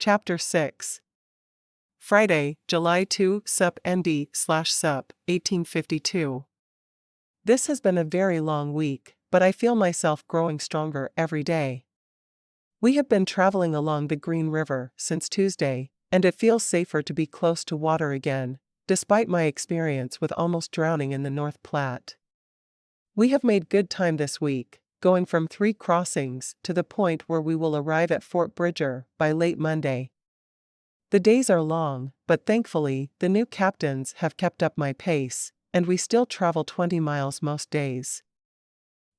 Chapter 6. Friday, July 2, Sup ND/Sup, 1852. This has been a very long week, but I feel myself growing stronger every day. We have been traveling along the Green River since Tuesday, and it feels safer to be close to water again, despite my experience with almost drowning in the North Platte. We have made good time this week, going from 3 crossings to the point where we will arrive at Fort Bridger by late Monday. The days are long, but thankfully, the new captains have kept up my pace, and we still travel 20 miles most days.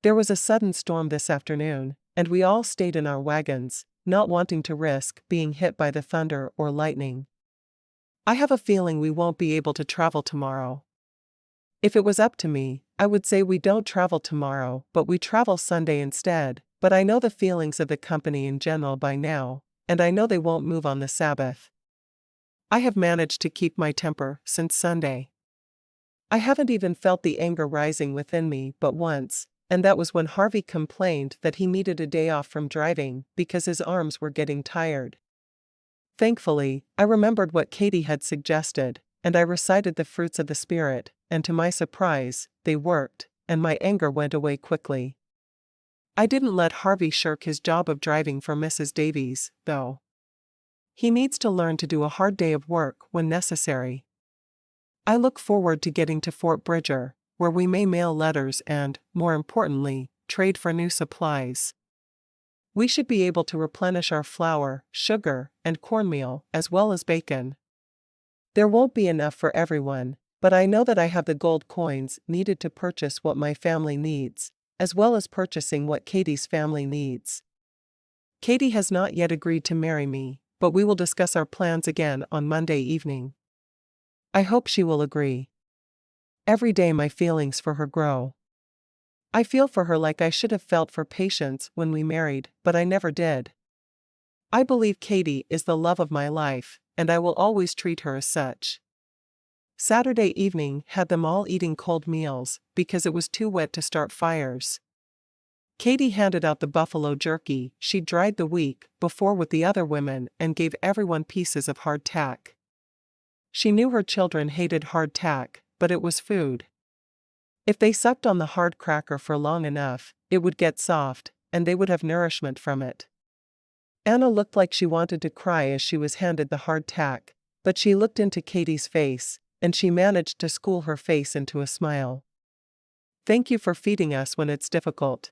There was a sudden storm this afternoon, and we all stayed in our wagons, not wanting to risk being hit by the thunder or lightning. I have a feeling we won't be able to travel tomorrow. If it was up to me, I would say we don't travel tomorrow, but we travel Sunday instead, but I know the feelings of the company in general by now, and I know they won't move on the Sabbath. I have managed to keep my temper since Sunday. I haven't even felt the anger rising within me but once, and that was when Harvey complained that he needed a day off from driving because his arms were getting tired. Thankfully, I remembered what Katie had suggested, and I recited the fruits of the Spirit, and to my surprise, they worked, and my anger went away quickly. I didn't let Harvey shirk his job of driving for Mrs. Davies, though. He needs to learn to do a hard day of work when necessary. I look forward to getting to Fort Bridger, where we may mail letters and, more importantly, trade for new supplies. We should be able to replenish our flour, sugar, and cornmeal, as well as bacon. There won't be enough for everyone, but I know that I have the gold coins needed to purchase what my family needs, as well as purchasing what Katie's family needs. Katie has not yet agreed to marry me, but we will discuss our plans again on Monday evening. I hope she will agree. Every day my feelings for her grow. I feel for her like I should have felt for Patience when we married, but I never did. I believe Katie is the love of my life, and I will always treat her as such. Saturday evening had them all eating cold meals, because it was too wet to start fires. Katie handed out the buffalo jerky she'd dried the week before with the other women and gave everyone pieces of hardtack. She knew her children hated hardtack, but it was food. If they sucked on the hard cracker for long enough, it would get soft, and they would have nourishment from it. Anna looked like she wanted to cry as she was handed the hardtack, but she looked into Katie's face, and she managed to school her face into a smile. "Thank you for feeding us when it's difficult."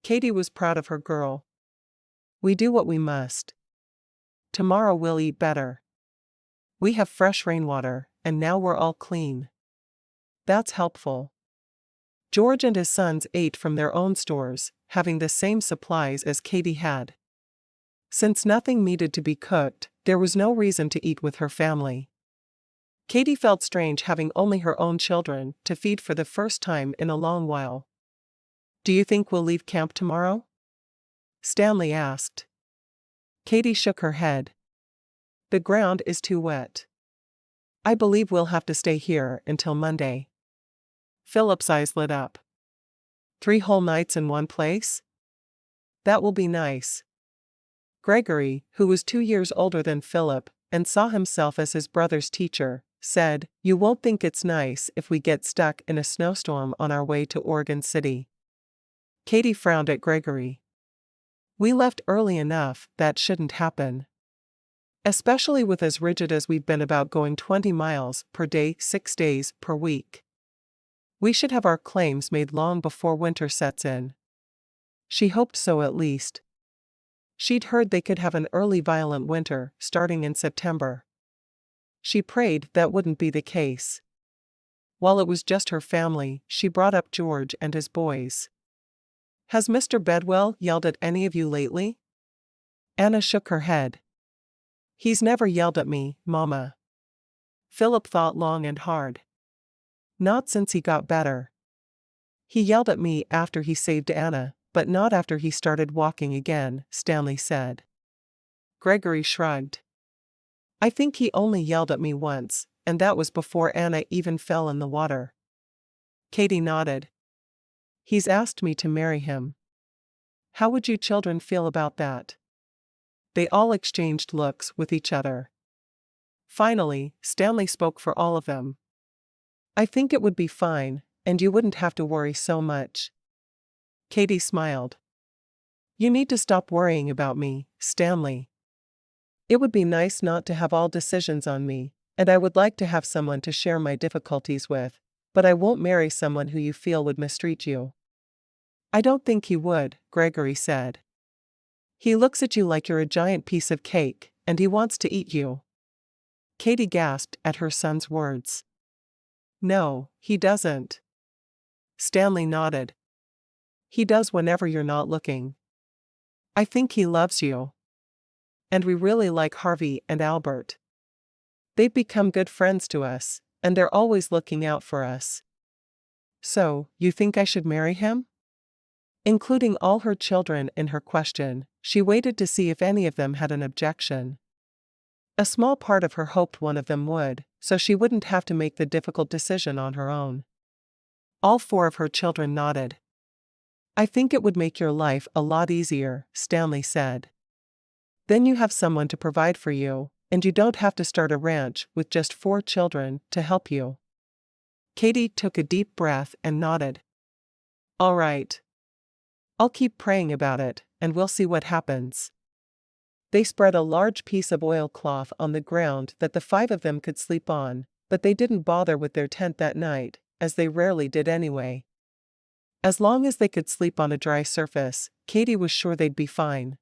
Katie was proud of her girl. "We do what we must. Tomorrow we'll eat better. We have fresh rainwater, and now we're all clean. That's helpful." George and his sons ate from their own stores, having the same supplies as Katie had. Since nothing needed to be cooked, there was no reason to eat with her family. Katie felt strange having only her own children to feed for the first time in a long while. "Do you think we'll leave camp tomorrow?" Stanley asked. Katie shook her head. "The ground is too wet. I believe we'll have to stay here until Monday." Philip's eyes lit up. 3 whole nights in one place? That will be nice. Gregory, who was 2 years older than Philip, and saw himself as his brother's teacher, said, "You won't think it's nice if we get stuck in a snowstorm on our way to Oregon City." Katie frowned at Gregory. "We left early enough, that shouldn't happen. Especially with as rigid as we've been about going 20 miles per day 6 days per week. We should have our claims made long before winter sets in." She hoped so at least. She'd heard they could have an early violent winter, starting in September. She prayed that wouldn't be the case. While it was just her family, she brought up George and his boys. "Has Mr. Bedwell yelled at any of you lately?" Anna shook her head. "He's never yelled at me, Mama." Philip thought long and hard. "Not since he got better. He yelled at me after he saved Anna, but not after he started walking again," Stanley said. Gregory shrugged. "I think he only yelled at me once, and that was before Anna even fell in the water." Katie nodded. "He's asked me to marry him. How would you children feel about that?" They all exchanged looks with each other. Finally, Stanley spoke for all of them. "I think it would be fine, and you wouldn't have to worry so much." Katie smiled. "You need to stop worrying about me, Stanley. It would be nice not to have all decisions on me, and I would like to have someone to share my difficulties with, but I won't marry someone who you feel would mistreat you." "I don't think he would," Gregory said. "He looks at you like you're a giant piece of cake, and he wants to eat you." Katie gasped at her son's words. "No, he doesn't." Stanley nodded. "He does whenever you're not looking. I think he loves you. And we really like Harvey and Albert. They've become good friends to us, and they're always looking out for us." "So, you think I should marry him?" Including all her children in her question, she waited to see if any of them had an objection. A small part of her hoped one of them would, so she wouldn't have to make the difficult decision on her own. All 4 of her children nodded. "I think it would make your life a lot easier," Stanley said. "Then you have someone to provide for you, and you don't have to start a ranch with just 4 children to help you." Katie took a deep breath and nodded. "All right. I'll keep praying about it, and we'll see what happens." They spread a large piece of oilcloth on the ground that the 5 of them could sleep on, but they didn't bother with their tent that night, as they rarely did anyway. As long as they could sleep on a dry surface, Katie was sure they'd be fine.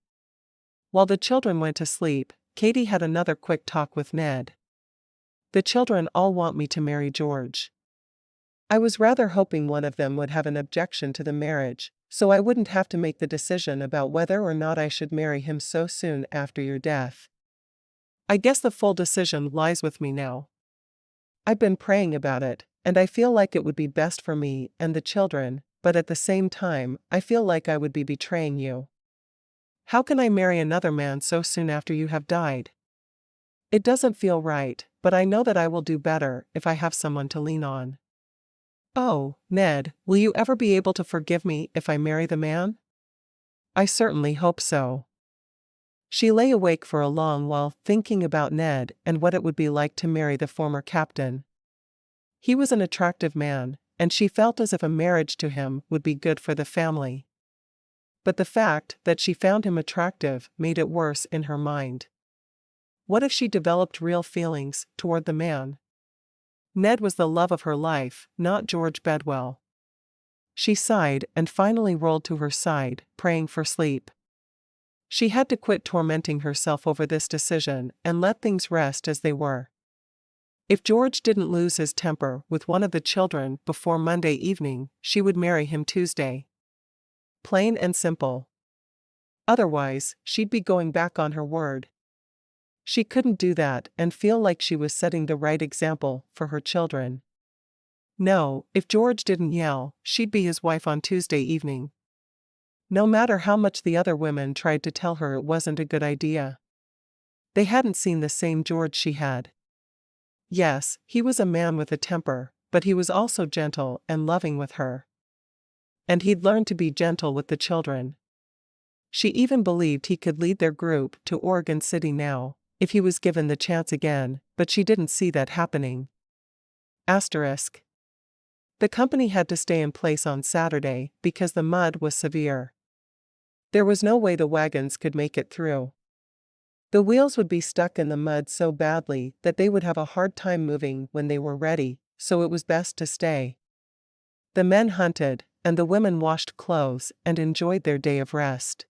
While the children went to sleep, Katie had another quick talk with Ned. "The children all want me to marry George. I was rather hoping one of them would have an objection to the marriage, so I wouldn't have to make the decision about whether or not I should marry him so soon after your death. I guess the full decision lies with me now. I've been praying about it, and I feel like it would be best for me and the children, but at the same time, I feel like I would be betraying you. How can I marry another man so soon after you have died? It doesn't feel right, but I know that I will do better if I have someone to lean on." "Oh, Ned, will you ever be able to forgive me if I marry the man?" "I certainly hope so." She lay awake for a long while thinking about Ned and what it would be like to marry the former captain. He was an attractive man, and she felt as if a marriage to him would be good for the family. But the fact that she found him attractive made it worse in her mind. What if she developed real feelings toward the man? Ned was the love of her life, not George Bedwell. She sighed and finally rolled to her side, praying for sleep. She had to quit tormenting herself over this decision and let things rest as they were. If George didn't lose his temper with one of the children before Monday evening, she would marry him Tuesday. Plain and simple. Otherwise, she'd be going back on her word. She couldn't do that and feel like she was setting the right example for her children. No, if George didn't yell, she'd be his wife on Tuesday evening. No matter how much the other women tried to tell her it wasn't a good idea. They hadn't seen the same George she had. Yes, he was a man with a temper, but he was also gentle and loving with her. And he'd learned to be gentle with the children. She even believed he could lead their group to Oregon City now, if he was given the chance again, but she didn't see that happening. Asterisk. The company had to stay in place on Saturday because the mud was severe. There was no way the wagons could make it through. The wheels would be stuck in the mud so badly that they would have a hard time moving when they were ready, so it was best to stay. The men hunted, and the women washed clothes and enjoyed their day of rest.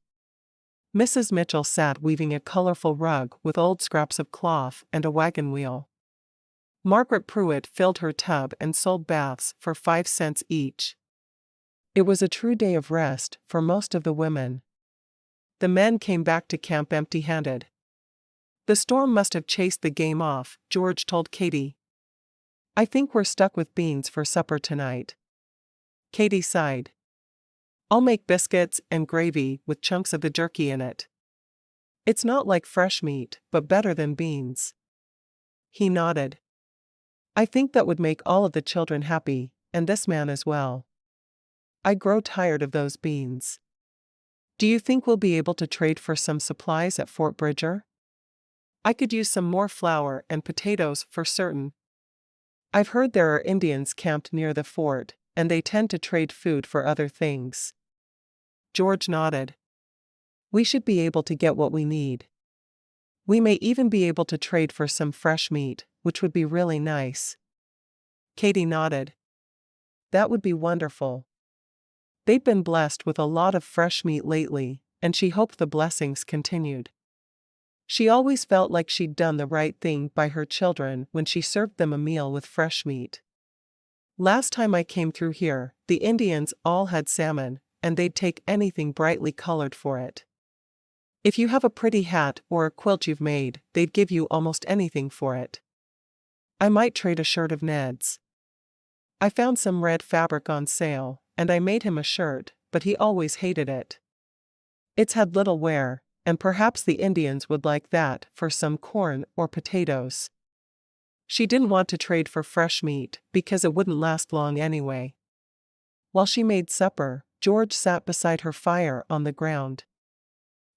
Mrs. Mitchell sat weaving a colorful rug with old scraps of cloth and a wagon wheel. Margaret Pruitt filled her tub and sold baths for 5 cents each. It was a true day of rest for most of the women. The men came back to camp empty-handed. The storm must have chased the game off, George told Katie. "I think we're stuck with beans for supper tonight." Katie sighed. "I'll make biscuits and gravy with chunks of the jerky in it. It's not like fresh meat, but better than beans." He nodded. "I think that would make all of the children happy, and this man as well. I grow tired of those beans." Do you think we'll be able to trade for some supplies at Fort Bridger? I could use some more flour and potatoes for certain. I've heard there are Indians camped near the fort, and they tend to trade food for other things. George nodded. We should be able to get what we need. We may even be able to trade for some fresh meat, which would be really nice. Katie nodded. That would be wonderful. They'd been blessed with a lot of fresh meat lately, and she hoped the blessings continued. She always felt like she'd done the right thing by her children when she served them a meal with fresh meat. Last time I came through here, the Indians all had salmon, and they'd take anything brightly colored for it. If you have a pretty hat or a quilt you've made, they'd give you almost anything for it. I might trade a shirt of Ned's. I found some red fabric on sale, and I made him a shirt, but he always hated it. It's had little wear, and perhaps the Indians would like that for some corn or potatoes. She didn't want to trade for fresh meat because it wouldn't last long anyway. While she made supper, George sat beside her fire on the ground.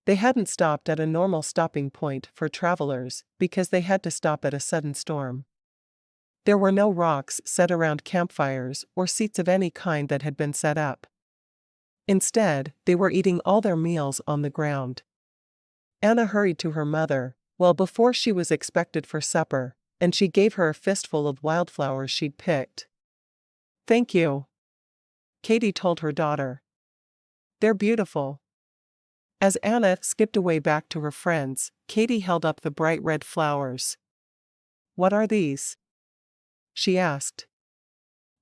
They hadn't stopped at a normal stopping point for travelers because they had to stop at a sudden storm. There were no rocks set around campfires or seats of any kind that had been set up. Instead, they were eating all their meals on the ground. Anna hurried to her mother, well before she was expected for supper, and she gave her a fistful of wildflowers she'd picked. Thank you, Katie told her daughter. They're beautiful. As Anna skipped away back to her friends, Katie held up the bright red flowers. What are these? She asked.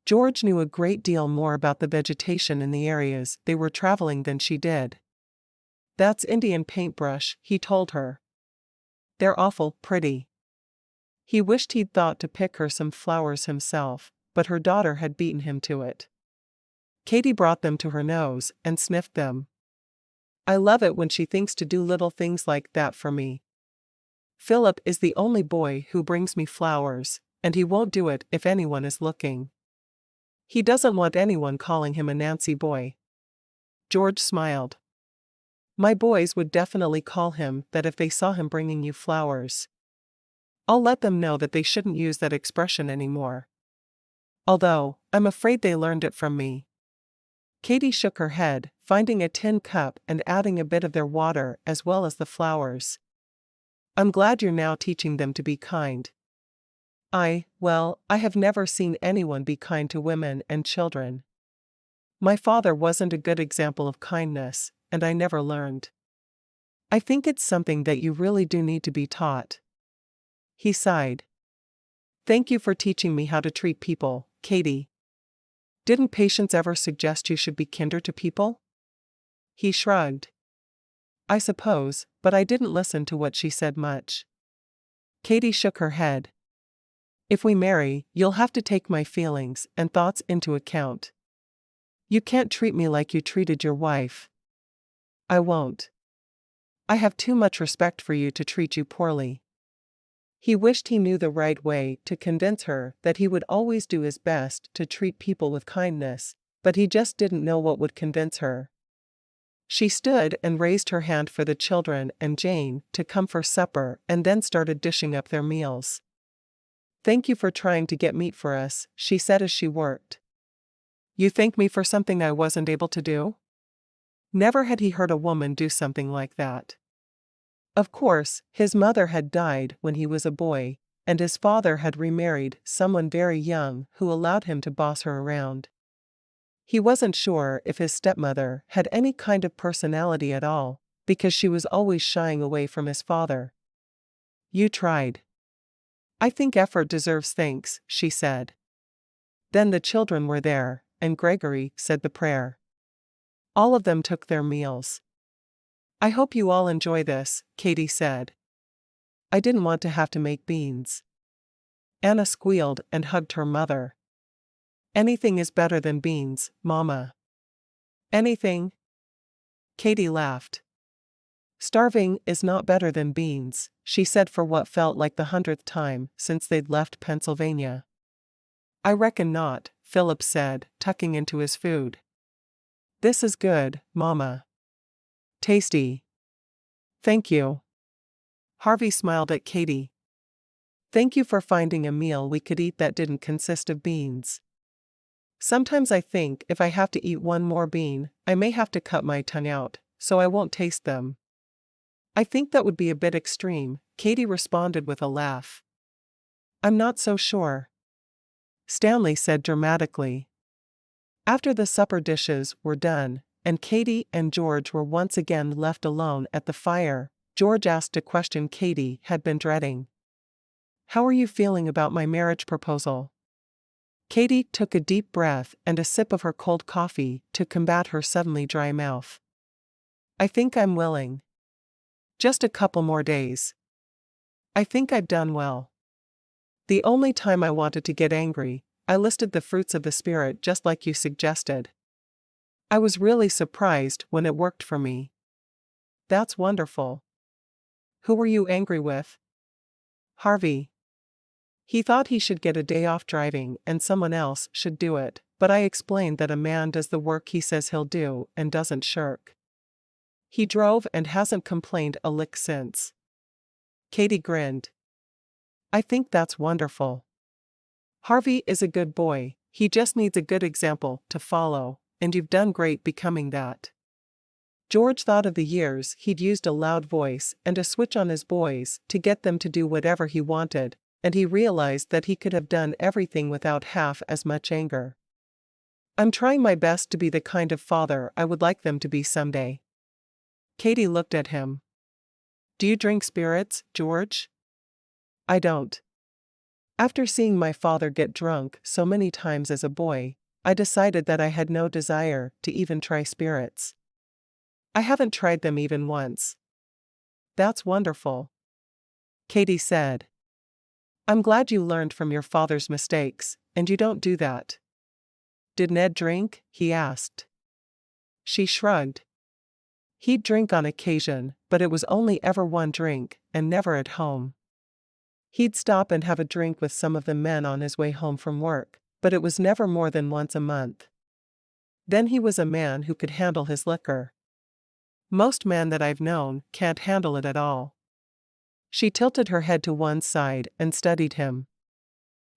George knew a great deal more about the vegetation in the areas they were traveling than she did. That's Indian paintbrush, he told her. They're awful pretty. He wished he'd thought to pick her some flowers himself, but her daughter had beaten him to it. Katie brought them to her nose and sniffed them. I love it when she thinks to do little things like that for me. Philip is the only boy who brings me flowers, and he won't do it if anyone is looking. He doesn't want anyone calling him a Nancy boy. George smiled. My boys would definitely call him that if they saw him bringing you flowers. I'll let them know that they shouldn't use that expression anymore. Although, I'm afraid they learned it from me. Katie shook her head, finding a tin cup and adding a bit of their water as well as the flowers. I'm glad you're now teaching them to be kind. I have never seen anyone be kind to women and children. My father wasn't a good example of kindness, and I never learned. I think it's something that you really do need to be taught. He sighed. Thank you for teaching me how to treat people, Katie. Didn't Patience ever suggest you should be kinder to people? He shrugged. I suppose, but I didn't listen to what she said much. Katie shook her head. If we marry, you'll have to take my feelings and thoughts into account. You can't treat me like you treated your wife. I won't. I have too much respect for you to treat you poorly. He wished he knew the right way to convince her that he would always do his best to treat people with kindness, but he just didn't know what would convince her. She stood and raised her hand for the children and Jane to come for supper and then started dishing up their meals. Thank you for trying to get meat for us, she said as she worked. You thank me for something I wasn't able to do? Never had he heard a woman do something like that. Of course, his mother had died when he was a boy, and his father had remarried someone very young who allowed him to boss her around. He wasn't sure if his stepmother had any kind of personality at all, because she was always shying away from his father. You tried. I think effort deserves thanks, she said. Then the children were there, and Gregory said the prayer. All of them took their meals. I hope you all enjoy this, Katie said. I didn't want to have to make beans. Anna squealed and hugged her mother. Anything is better than beans, Mama. Anything? Katie laughed. Starving is not better than beans, she said for what felt like the 100th time since they'd left Pennsylvania. I reckon not, Philip said, tucking into his food. This is good, Mama. Tasty. Thank you. Harvey smiled at Katie. Thank you for finding a meal we could eat that didn't consist of beans. Sometimes I think if I have to eat one more bean, I may have to cut my tongue out, so I won't taste them. I think that would be a bit extreme, Katie responded with a laugh. I'm not so sure, Stanley said dramatically. After the supper dishes were done, and Katie and George were once again left alone at the fire, George asked a question Katie had been dreading. How are you feeling about my marriage proposal? Katie took a deep breath and a sip of her cold coffee to combat her suddenly dry mouth. I think I'm willing. Just a couple more days. I think I've done well. The only time I wanted to get angry, I listed the fruits of the Spirit just like you suggested. I was really surprised when it worked for me. That's wonderful. Who were you angry with? Harvey. He thought he should get a day off driving and someone else should do it, but I explained that a man does the work he says he'll do and doesn't shirk. He drove and hasn't complained a lick since. Katie grinned. I think that's wonderful. Harvey is a good boy, he just needs a good example to follow, and you've done great becoming that. George thought of the years he'd used a loud voice and a switch on his boys to get them to do whatever he wanted, and he realized that he could have done everything without half as much anger. I'm trying my best to be the kind of father I would like them to be someday. Katie looked at him. Do you drink spirits, George? I don't. After seeing my father get drunk so many times as a boy, I decided that I had no desire to even try spirits. I haven't tried them even once. That's wonderful, Katie said. I'm glad you learned from your father's mistakes, and you don't do that. Did Ned drink? He asked. She shrugged. He'd drink on occasion, but it was only ever one drink, and never at home. He'd stop and have a drink with some of the men on his way home from work, but it was never more than once a month. Then he was a man who could handle his liquor. Most men that I've known can't handle it at all. She tilted her head to one side and studied him.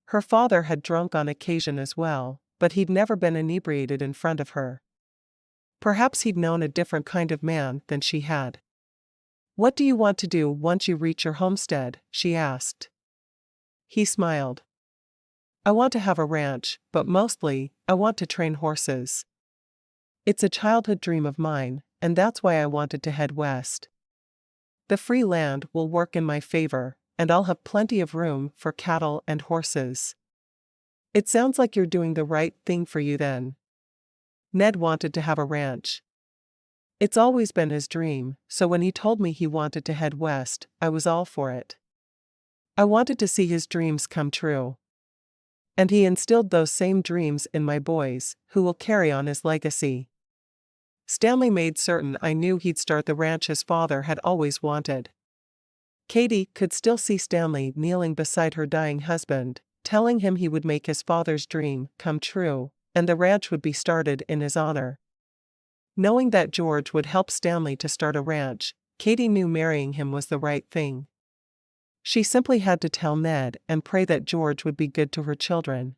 Her father had drunk on occasion as well, but he'd never been inebriated in front of her. Perhaps he'd known a different kind of man than she had. What do you want to do once you reach your homestead? She asked. He smiled. I want to have a ranch, but mostly, I want to train horses. It's a childhood dream of mine, and that's why I wanted to head west. The free land will work in my favor, and I'll have plenty of room for cattle and horses. It sounds like you're doing the right thing for you then. Ned wanted to have a ranch. It's always been his dream, so when he told me he wanted to head west, I was all for it. I wanted to see his dreams come true. And he instilled those same dreams in my boys, who will carry on his legacy. Stanley made certain I knew he'd start the ranch his father had always wanted. Katie could still see Stanley kneeling beside her dying husband, telling him he would make his father's dream come true, and the ranch would be started in his honor. Knowing that George would help Stanley to start a ranch, Katie knew marrying him was the right thing. She simply had to tell Ned and pray that George would be good to her children.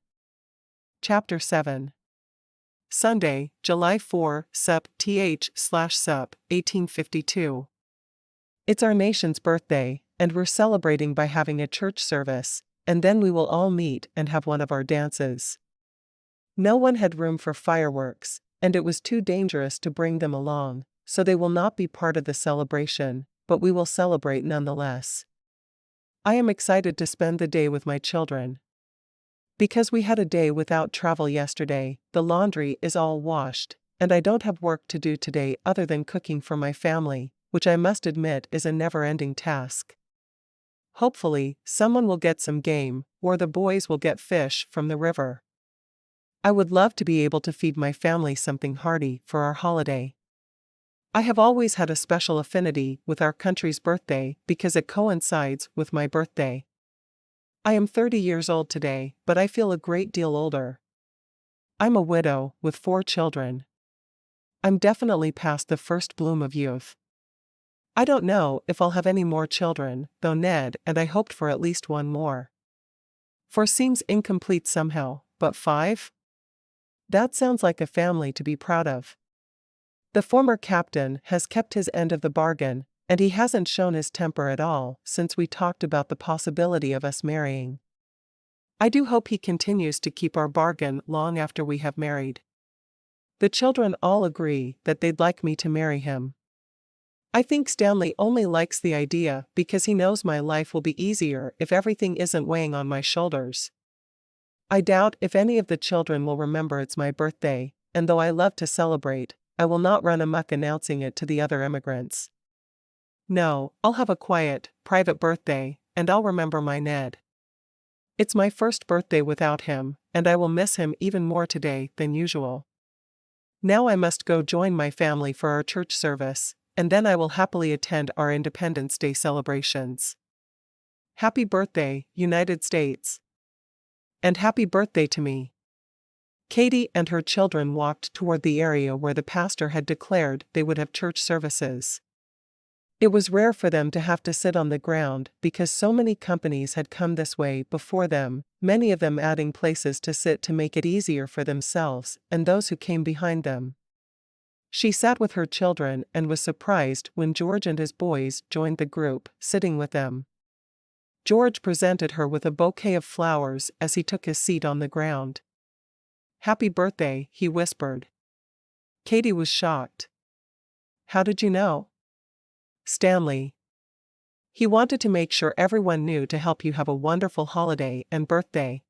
Chapter 7. Sunday, July 4, Sup, th/Sup, 1852. It's our nation's birthday, and we're celebrating by having a church service, and then we will all meet and have one of our dances. No one had room for fireworks, and it was too dangerous to bring them along, so they will not be part of the celebration, but we will celebrate nonetheless. I am excited to spend the day with my children. Because we had a day without travel yesterday, the laundry is all washed, and I don't have work to do today other than cooking for my family, which I must admit is a never-ending task. Hopefully, someone will get some game, or the boys will get fish from the river. I would love to be able to feed my family something hearty for our holiday. I have always had a special affinity with our country's birthday because it coincides with my birthday. I am 30 years old today, but I feel a great deal older. I'm a widow with 4 children. I'm definitely past the first bloom of youth. I don't know if I'll have any more children, though Ned and I hoped for at least one more. 4 seems incomplete somehow, but 5? That sounds like a family to be proud of. The former captain has kept his end of the bargain, and he hasn't shown his temper at all since we talked about the possibility of us marrying. I do hope he continues to keep our bargain long after we have married. The children all agree that they'd like me to marry him. I think Stanley only likes the idea because he knows my life will be easier if everything isn't weighing on my shoulders. I doubt if any of the children will remember it's my birthday, and though I love to celebrate, I will not run amok announcing it to the other immigrants. No, I'll have a quiet, private birthday, and I'll remember my Ned. It's my first birthday without him, and I will miss him even more today than usual. Now I must go join my family for our church service, and then I will happily attend our Independence Day celebrations. Happy birthday, United States! And happy birthday to me. Katie and her children walked toward the area where the pastor had declared they would have church services. It was rare for them to have to sit on the ground because so many companies had come this way before them, many of them adding places to sit to make it easier for themselves and those who came behind them. She sat with her children and was surprised when George and his boys joined the group, sitting with them. George presented her with a bouquet of flowers as he took his seat on the ground. "Happy birthday," he whispered. Katie was shocked. "How did you know?" "Stanley. He wanted to make sure everyone knew to help you have a wonderful holiday and birthday."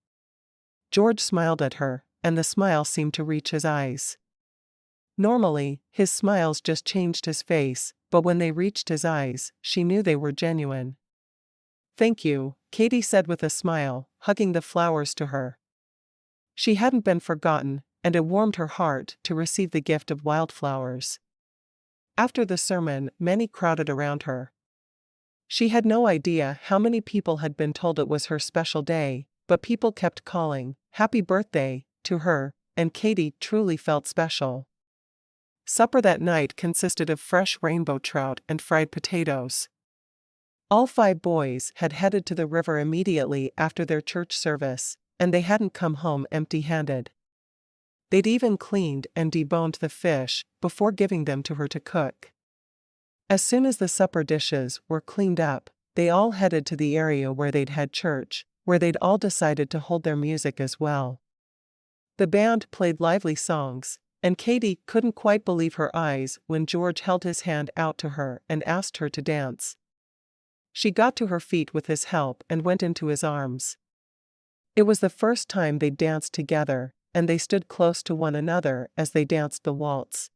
George smiled at her, and the smile seemed to reach his eyes. Normally, his smiles just changed his face, but when they reached his eyes, she knew they were genuine. "Thank you," Katie said with a smile, hugging the flowers to her. She hadn't been forgotten, and it warmed her heart to receive the gift of wildflowers. After the sermon, many crowded around her. She had no idea how many people had been told it was her special day, but people kept calling, "Happy birthday," to her, and Katie truly felt special. Supper that night consisted of fresh rainbow trout and fried potatoes. All 5 boys had headed to the river immediately after their church service, and they hadn't come home empty-handed. They'd even cleaned and deboned the fish before giving them to her to cook. As soon as the supper dishes were cleaned up, they all headed to the area where they'd had church, where they'd all decided to hold their music as well. The band played lively songs, and Katie couldn't quite believe her eyes when George held his hand out to her and asked her to dance. She got to her feet with his help and went into his arms. It was the first time they'd danced together, and they stood close to one another as they danced the waltz.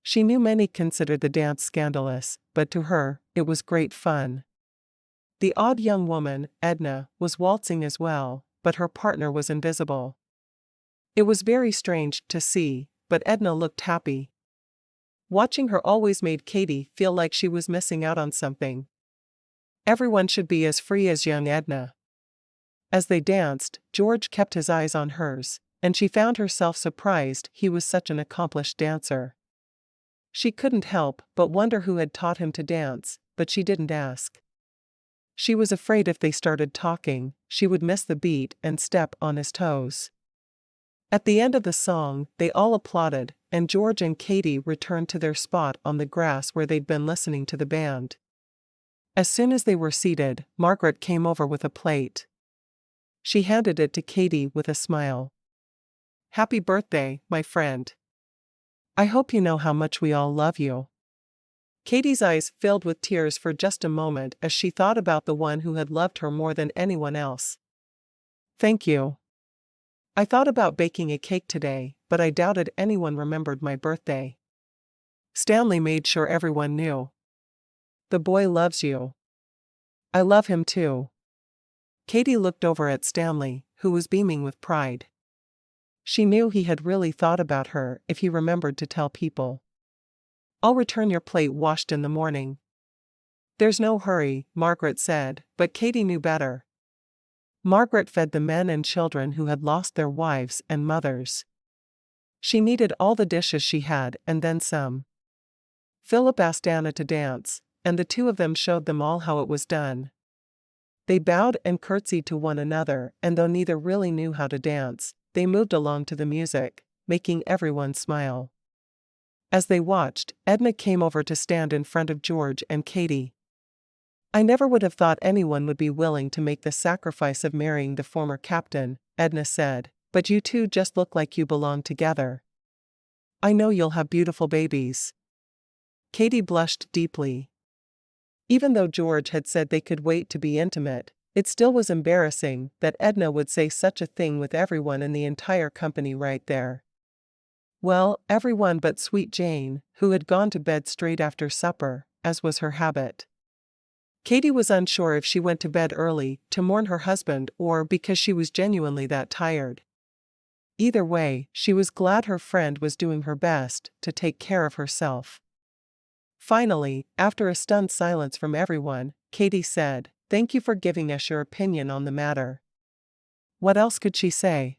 She knew many considered the dance scandalous, but to her, it was great fun. The odd young woman, Edna, was waltzing as well, but her partner was invisible. It was very strange to see, but Edna looked happy. Watching her always made Katie feel like she was missing out on something. Everyone should be as free as young Edna. As they danced, George kept his eyes on hers, and she found herself surprised he was such an accomplished dancer. She couldn't help but wonder who had taught him to dance, but she didn't ask. She was afraid if they started talking, she would miss the beat and step on his toes. At the end of the song, they all applauded, and George and Katie returned to their spot on the grass where they'd been listening to the band. As soon as they were seated, Margaret came over with a plate. She handed it to Katie with a smile. "Happy birthday, my friend. I hope you know how much we all love you." Katie's eyes filled with tears for just a moment as she thought about the one who had loved her more than anyone else. "Thank you. I thought about baking a cake today, but I doubted anyone remembered my birthday." Stanley made sure everyone knew. "The boy loves you." "I love him too." Katie looked over at Stanley, who was beaming with pride. She knew he had really thought about her if he remembered to tell people. "I'll return your plate washed in the morning." "There's no hurry," Margaret said, but Katie knew better. Margaret fed the men and children who had lost their wives and mothers. She needed all the dishes she had and then some. Philip asked Anna to dance, and the two of them showed them all how it was done. They bowed and curtsied to one another, and though neither really knew how to dance, they moved along to the music, making everyone smile. As they watched, Edna came over to stand in front of George and Katie. "I never would have thought anyone would be willing to make the sacrifice of marrying the former captain," Edna said, "but you two just look like you belong together. I know you'll have beautiful babies." Katie blushed deeply. Even though George had said they could wait to be intimate, it still was embarrassing that Edna would say such a thing with everyone in the entire company right there. Well, everyone but Sweet Jane, who had gone to bed straight after supper, as was her habit. Katie was unsure if she went to bed early to mourn her husband or because she was genuinely that tired. Either way, she was glad her friend was doing her best to take care of herself. Finally, after a stunned silence from everyone, Katie said, "Thank you for giving us your opinion on the matter." What else could she say?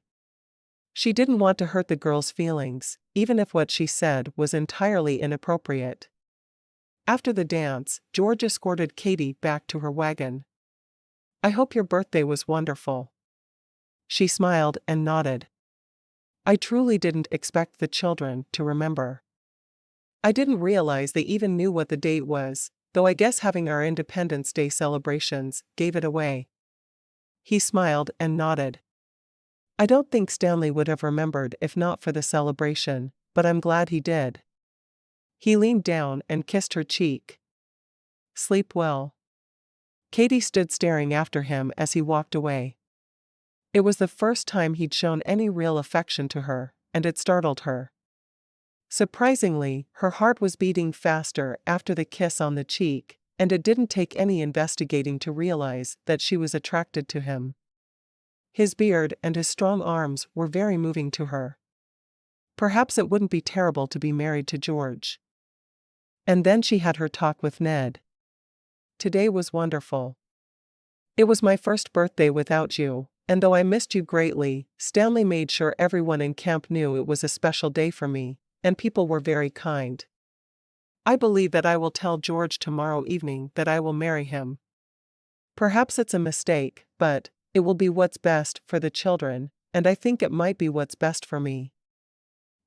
She didn't want to hurt the girls' feelings, even if what she said was entirely inappropriate. After the dance, George escorted Katie back to her wagon. "I hope your birthday was wonderful." She smiled and nodded. "I truly didn't expect the children to remember. I didn't realize they even knew what the date was, though I guess having our Independence Day celebrations gave it away." He smiled and nodded. "I don't think Stanley would have remembered if not for the celebration, but I'm glad he did." He leaned down and kissed her cheek. "Sleep well." Katie stood staring after him as he walked away. It was the first time he'd shown any real affection to her, and it startled her. Surprisingly, her heart was beating faster after the kiss on the cheek, and it didn't take any investigating to realize that she was attracted to him. His beard and his strong arms were very moving to her. Perhaps it wouldn't be terrible to be married to George. And then she had her talk with Ned. "Today was wonderful. It was my first birthday without you, and though I missed you greatly, Stanley made sure everyone in camp knew it was a special day for me, and people were very kind. I believe that I will tell George tomorrow evening that I will marry him. Perhaps it's a mistake, but it will be what's best for the children, and I think it might be what's best for me."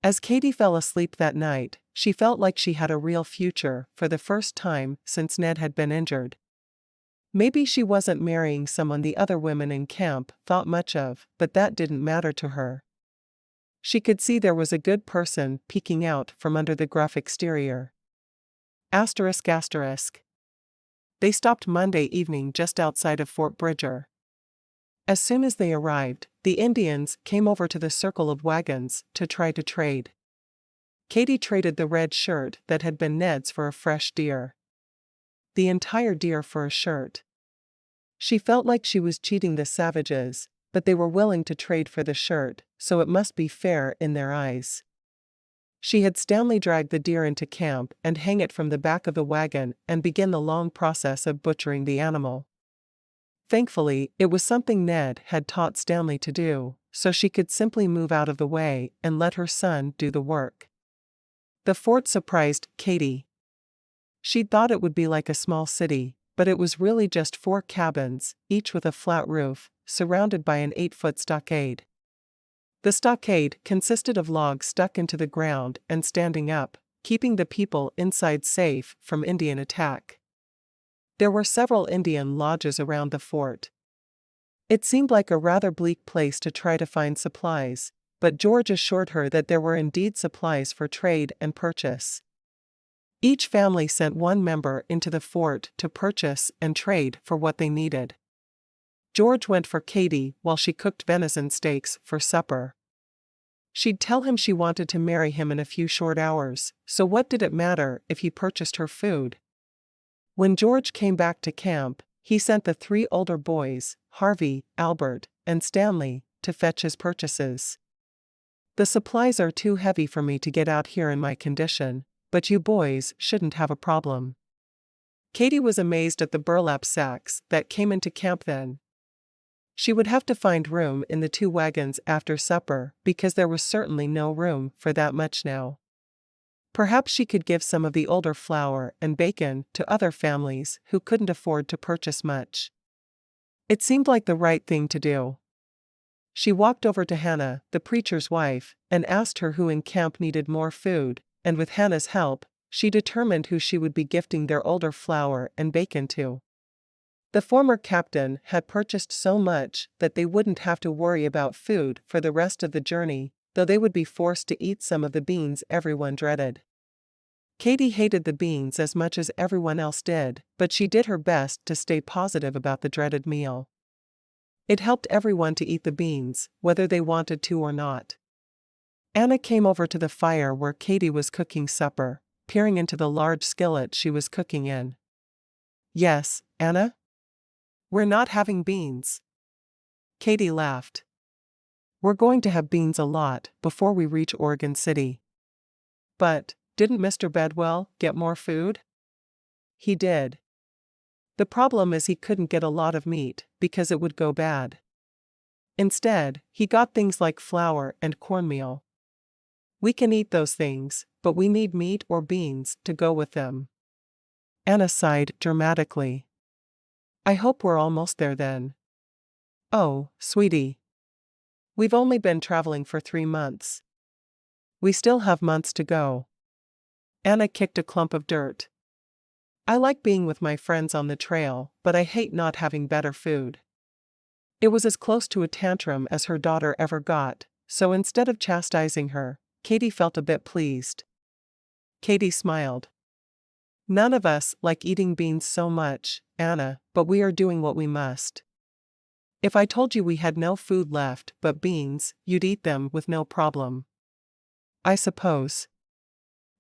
As Katie fell asleep that night, she felt like she had a real future for the first time since Ned had been injured. Maybe she wasn't marrying someone the other women in camp thought much of, but that didn't matter to her. She could see there was a good person peeking out from under the gruff exterior. Asterisk asterisk. They stopped Monday evening just outside of Fort Bridger. As soon as they arrived, the Indians came over to the circle of wagons to try to trade. Katie traded the red shirt that had been Ned's for a fresh deer. The entire deer for a shirt. She felt like she was cheating the savages, but they were willing to trade for the shirt, so it must be fair in their eyes. She had Stanley drag the deer into camp and hang it from the back of the wagon and begin the long process of butchering the animal. Thankfully, it was something Ned had taught Stanley to do, so she could simply move out of the way and let her son do the work. The fort surprised Katie. She'd thought it would be like a small city, but it was really just 4 cabins, each with a flat roof, surrounded by an 8-foot stockade. The stockade consisted of logs stuck into the ground and standing up, keeping the people inside safe from Indian attack. There were several Indian lodges around the fort. It seemed like a rather bleak place to try to find supplies, but George assured her that there were indeed supplies for trade and purchase. Each family sent one member into the fort to purchase and trade for what they needed. George went for Katie while she cooked venison steaks for supper. She'd tell him she wanted to marry him in a few short hours, so what did it matter if he purchased her food? When George came back to camp, he sent the 3 older boys, Harvey, Albert, and Stanley, to fetch his purchases. "The supplies are too heavy for me to get out here in my condition, but you boys shouldn't have a problem." Katie was amazed at the burlap sacks that came into camp then. She would have to find room in the 2 wagons after supper because there was certainly no room for that much now. Perhaps she could give some of the older flour and bacon to other families who couldn't afford to purchase much. It seemed like the right thing to do. She walked over to Hannah, the preacher's wife, and asked her who in camp needed more food, and with Hannah's help, she determined who she would be gifting their older flour and bacon to. The former captain had purchased so much that they wouldn't have to worry about food for the rest of the journey, though they would be forced to eat some of the beans everyone dreaded. Katie hated the beans as much as everyone else did, but she did her best to stay positive about the dreaded meal. It helped everyone to eat the beans, whether they wanted to or not. Anna came over to the fire where Katie was cooking supper, peering into the large skillet she was cooking in. "Yes, Anna? We're not having beans." Katie laughed. "We're going to have beans a lot before we reach Oregon City." "But, didn't Mr. Bedwell get more food?" "He did. The problem is he couldn't get a lot of meat because it would go bad. Instead, he got things like flour and cornmeal. We can eat those things, but we need meat or beans to go with them." Anna sighed dramatically. "I hope we're almost there then." "Oh, sweetie. We've only been traveling for 3 months. We still have months to go." Anna kicked a clump of dirt. "I like being with my friends on the trail, but I hate not having better food." It was as close to a tantrum as her daughter ever got, so instead of chastising her, Katie felt a bit pleased. Katie smiled. "None of us like eating beans so much, Anna, but we are doing what we must. If I told you we had no food left but beans, you'd eat them with no problem." "I suppose."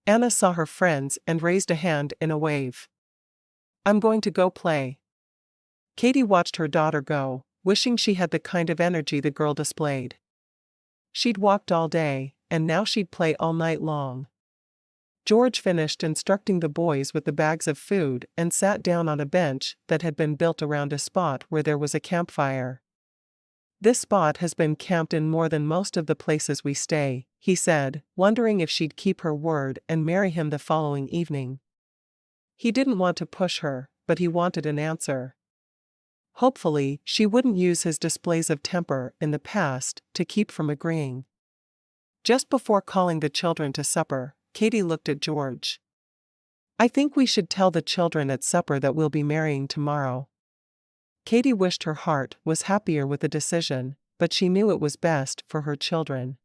Anna saw her friends and raised a hand in a wave. "I'm going to go play." Katie watched her daughter go, wishing she had the kind of energy the girl displayed. She'd walked all day, and now she'd play all night long. George finished instructing the boys with the bags of food and sat down on a bench that had been built around a spot where there was a campfire. "This spot has been camped in more than most of the places we stay," he said, wondering if she'd keep her word and marry him the following evening. He didn't want to push her, but he wanted an answer. Hopefully, she wouldn't use his displays of temper in the past to keep from agreeing. Just before calling the children to supper, Katie looked at George. "I think we should tell the children at supper that we'll be marrying tomorrow." Katie wished her heart was happier with the decision, but she knew it was best for her children.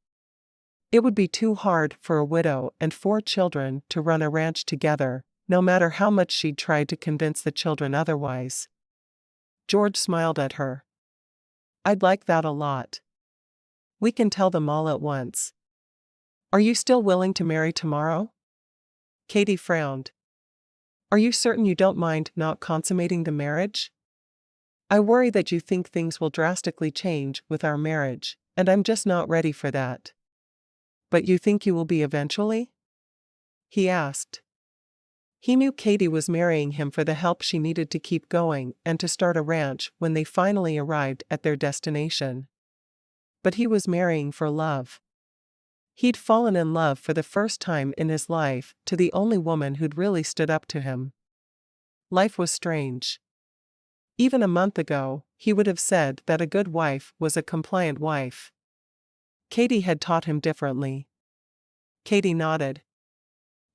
It would be too hard for a widow and 4 children to run a ranch together, no matter how much she'd tried to convince the children otherwise. George smiled at her. "I'd like that a lot. We can tell them all at once." "Are you still willing to marry tomorrow?" Katie frowned. "Are you certain you don't mind not consummating the marriage? I worry that you think things will drastically change with our marriage, and I'm just not ready for that." "But you think you will be eventually?" he asked. He knew Katie was marrying him for the help she needed to keep going and to start a ranch when they finally arrived at their destination. But he was marrying for love. He'd fallen in love for the first time in his life to the only woman who'd really stood up to him. Life was strange. Even a month ago, he would have said that a good wife was a compliant wife. Katie had taught him differently. Katie nodded.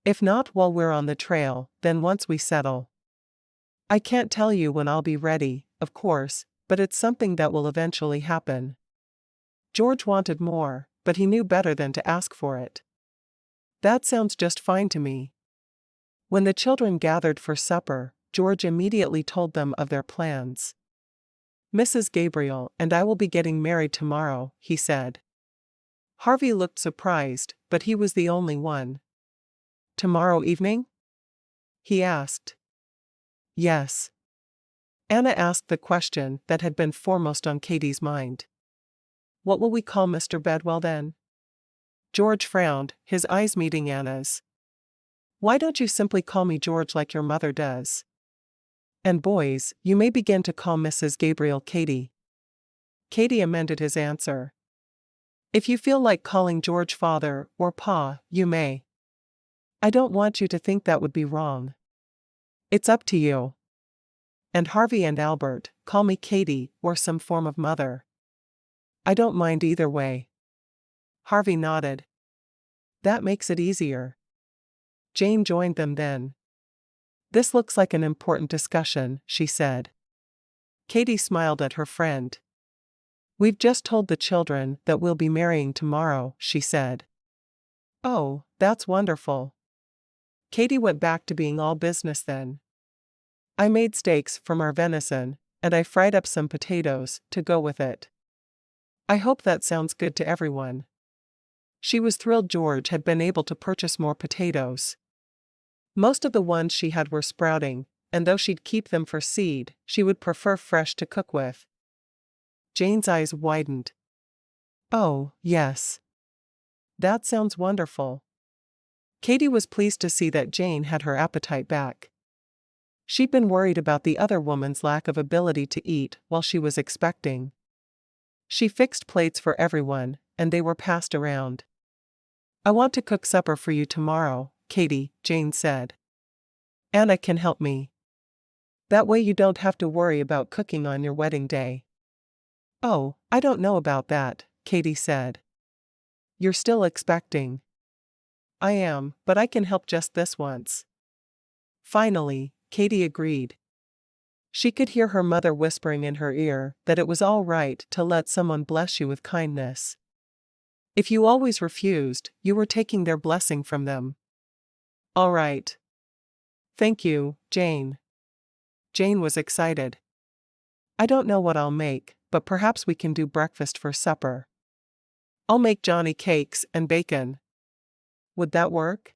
"If not while we're on the trail, then once we settle. I can't tell you when I'll be ready, of course, but it's something that will eventually happen." George wanted more, but he knew better than to ask for it. "That sounds just fine to me." When the children gathered for supper, George immediately told them of their plans. "Mrs. Gabriel and I will be getting married tomorrow," he said. Harvey looked surprised, but he was the only one. "Tomorrow evening?" he asked. "Yes." Anna asked the question that had been foremost on Katie's mind. "What will we call Mr. Bedwell then?" George frowned, his eyes meeting Anna's. "Why don't you simply call me George like your mother does? And boys, you may begin to call Mrs. Gabriel Katie." Katie amended his answer. If you feel like calling George father or pa, you may. I don't want you to think that would be wrong. It's up to you. And Harvey and Albert, call me Katie or some form of mother. I don't mind either way. Harvey nodded. That makes it easier. Jane joined them then. This looks like an important discussion, she said. Katie smiled at her friend. We've just told the children that we'll be marrying tomorrow, she said. Oh, that's wonderful. Katie went back to being all business then. I made steaks from our venison, and I fried up some potatoes to go with it. I hope that sounds good to everyone. She was thrilled George had been able to purchase more potatoes. Most of the ones she had were sprouting, and though she'd keep them for seed, she would prefer fresh to cook with. Jane's eyes widened. Oh, yes. That sounds wonderful. Katie was pleased to see that Jane had her appetite back. She'd been worried about the other woman's lack of ability to eat while she was expecting. She fixed plates for everyone, and they were passed around. I want to cook supper for you tomorrow, Katie, Jane said. Anna can help me. That way you don't have to worry about cooking on your wedding day. Oh, I don't know about that, Katie said. You're still expecting. I am, but I can help just this once. Finally, Katie agreed. She could hear her mother whispering in her ear that it was all right to let someone bless you with kindness. If you always refused, you were taking their blessing from them. All right. Thank you, Jane. Jane was excited. I don't know what I'll make, but perhaps we can do breakfast for supper. I'll make Johnny cakes and bacon. Would that work?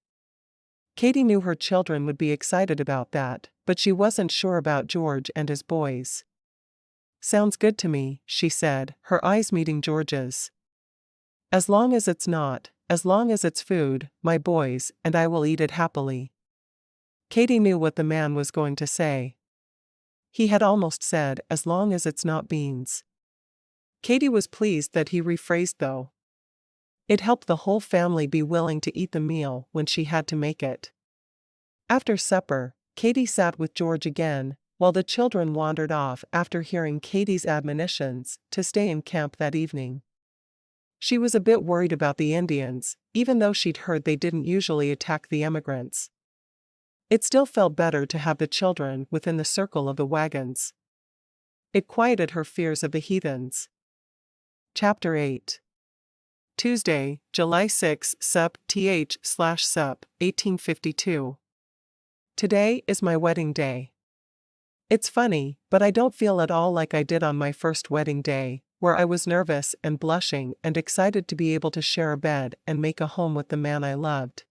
Katie knew her children would be excited about that, but she wasn't sure about George and his boys. Sounds good to me, she said, her eyes meeting George's. As long as it's food, my boys and I will eat it happily. Katie knew what the man was going to say. He had almost said, as long as it's not beans. Katie was pleased that he rephrased though. It helped the whole family be willing to eat the meal when she had to make it. After supper, Katie sat with George again, while the children wandered off after hearing Katie's admonitions to stay in camp that evening. She was a bit worried about the Indians, even though she'd heard they didn't usually attack the immigrants. It still felt better to have the children within the circle of the wagons. It quieted her fears of the heathens. Chapter 8. Tuesday, July 6, Sup/Sup, 1852. Today is my wedding day. It's funny, but I don't feel at all like I did on my first wedding day, where I was nervous and blushing and excited to be able to share a bed and make a home with the man I loved.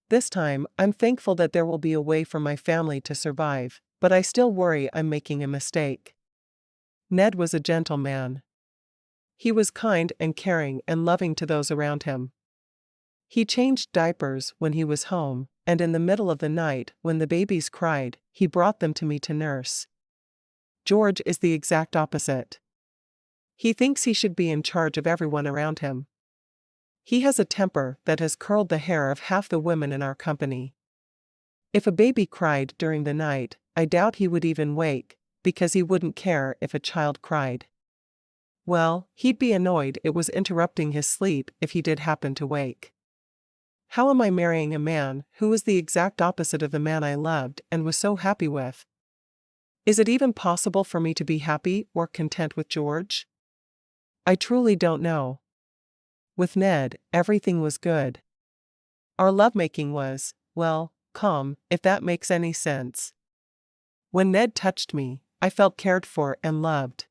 This time, I'm thankful that there will be a way for my family to survive, but I still worry I'm making a mistake. Ned was a gentle man. He was kind and caring and loving to those around him. He changed diapers when he was home, and in the middle of the night, when the babies cried, he brought them to me to nurse. George is the exact opposite. He thinks he should be in charge of everyone around him. He has a temper that has curled the hair of half the women in our company. If a baby cried during the night, I doubt he would even wake, because he wouldn't care if a child cried. Well, he'd be annoyed it was interrupting his sleep if he did happen to wake. How am I marrying a man who was the exact opposite of the man I loved and was so happy with? Is it even possible for me to be happy or content with George? I truly don't know. With Ned, everything was good. Our lovemaking was, well, calm, if that makes any sense. When Ned touched me, I felt cared for and loved.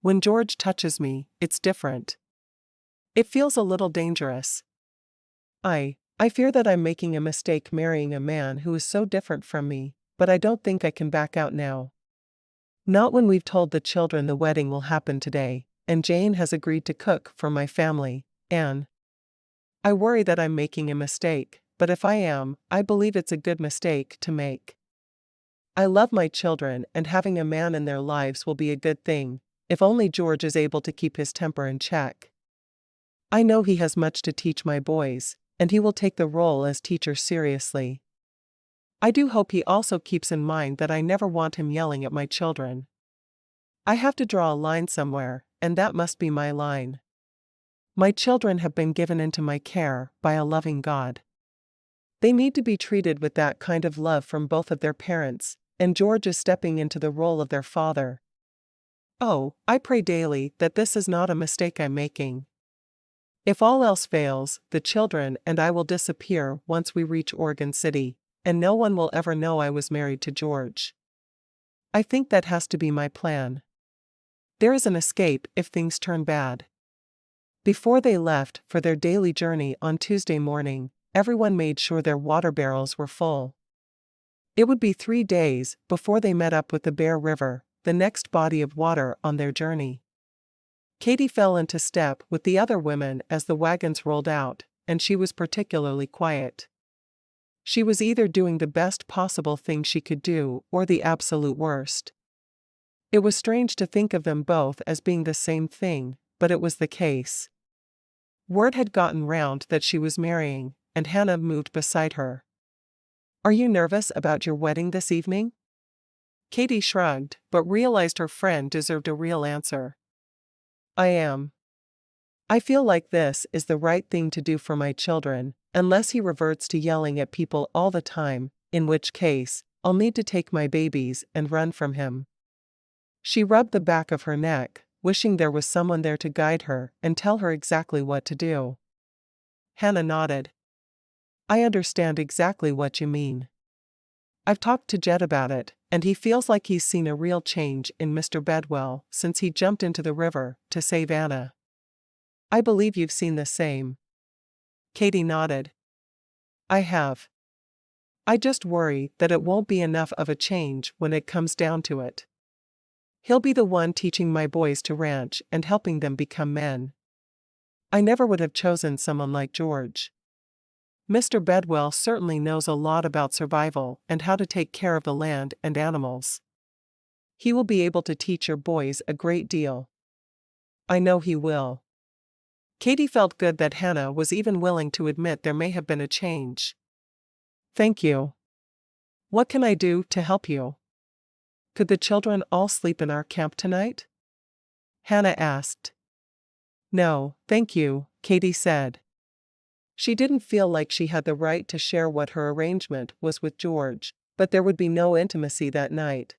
When George touches me, it's different. It feels a little dangerous. I fear that I'm making a mistake marrying a man who is so different from me, but I don't think I can back out now. Not when we've told the children the wedding will happen today, and Jane has agreed to cook for my family, and I worry that I'm making a mistake, but if I am, I believe it's a good mistake to make. I love my children and having a man in their lives will be a good thing, if only George is able to keep his temper in check. I know he has much to teach my boys, and he will take the role as teacher seriously. I do hope he also keeps in mind that I never want him yelling at my children. I have to draw a line somewhere, and that must be my line. My children have been given into my care by a loving God. They need to be treated with that kind of love from both of their parents, and George is stepping into the role of their father. Oh, I pray daily that this is not a mistake I'm making. If all else fails, the children and I will disappear once we reach Oregon City, and no one will ever know I was married to George. I think that has to be my plan. There is an escape if things turn bad. Before they left for their daily journey on Tuesday morning, everyone made sure their water barrels were full. It would be 3 days before they met up with the Bear River, the next body of water on their journey. Katie fell into step with the other women as the wagons rolled out, and she was particularly quiet. She was either doing the best possible thing she could do or the absolute worst. It was strange to think of them both as being the same thing, but it was the case. Word had gotten round that she was marrying, and Hannah moved beside her. "Are you nervous about your wedding this evening?" Katie shrugged, but realized her friend deserved a real answer. "I am. I feel like this is the right thing to do for my children, unless he reverts to yelling at people all the time, in which case, I'll need to take my babies and run from him." She rubbed the back of her neck, wishing there was someone there to guide her and tell her exactly what to do. Hannah nodded. "I understand exactly what you mean. I've talked to Jed about it, and he feels like he's seen a real change in Mr. Bedwell since he jumped into the river to save Anna. I believe you've seen the same." Katie nodded. "I have. I just worry that it won't be enough of a change when it comes down to it. He'll be the one teaching my boys to ranch and helping them become men. I never would have chosen someone like George. Mr. Bedwell certainly knows a lot about survival and how to take care of the land and animals. He will be able to teach your boys a great deal. I know he will." Katie felt good that Hannah was even willing to admit there may have been a change. "Thank you. What can I do to help you? Could the children all sleep in our camp tonight?" Hannah asked. "No, thank you," Katie said. She didn't feel like she had the right to share what her arrangement was with George, but there would be no intimacy that night.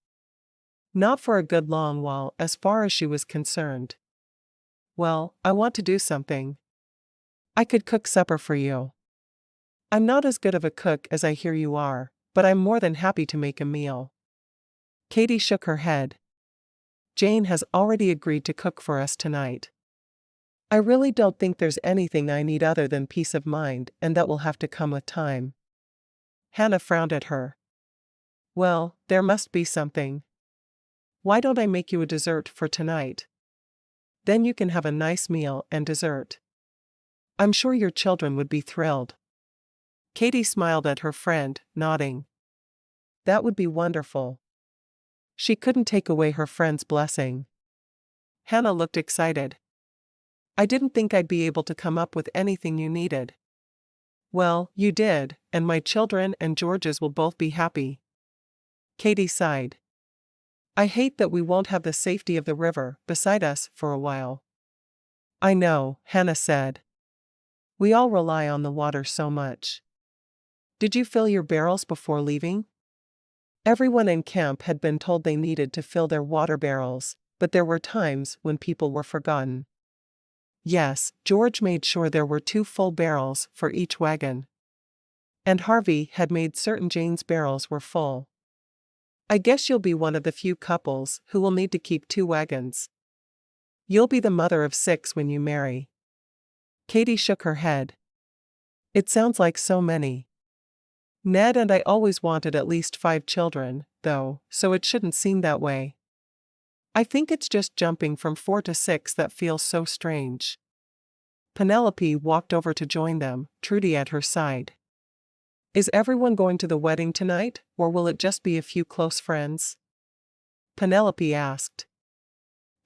Not for a good long while as far as she was concerned. "Well, I want to do something. I could cook supper for you. I'm not as good of a cook as I hear you are, but I'm more than happy to make a meal." Katie shook her head. "Jane has already agreed to cook for us tonight. I really don't think there's anything I need other than peace of mind, and that will have to come with time." Hannah frowned at her. "Well, there must be something. Why don't I make you a dessert for tonight? Then you can have a nice meal and dessert. I'm sure your children would be thrilled." Katie smiled at her friend, nodding. That would be wonderful. She couldn't take away her friend's blessing. Hannah looked excited. "I didn't think I'd be able to come up with anything you needed." "Well, you did, and my children and George's will both be happy." Katie sighed. "I hate that we won't have the safety of the river beside us for a while." "I know," Hannah said. "We all rely on the water so much. Did you fill your barrels before leaving?" Everyone in camp had been told they needed to fill their water barrels, but there were times when people were forgotten. Yes, George made sure there were 2 full barrels for each wagon. And Harvey had made certain Jane's barrels were full. "I guess you'll be one of the few couples who will need to keep 2 wagons. You'll be the mother of 6 when you marry." Katie shook her head. "It sounds like so many. Ned and I always wanted at least 5 children, though, so it shouldn't seem that way. I think it's just jumping from 4 to 6 that feels so strange." Penelope walked over to join them, Trudy at her side. "Is everyone going to the wedding tonight, or will it just be a few close friends?" Penelope asked.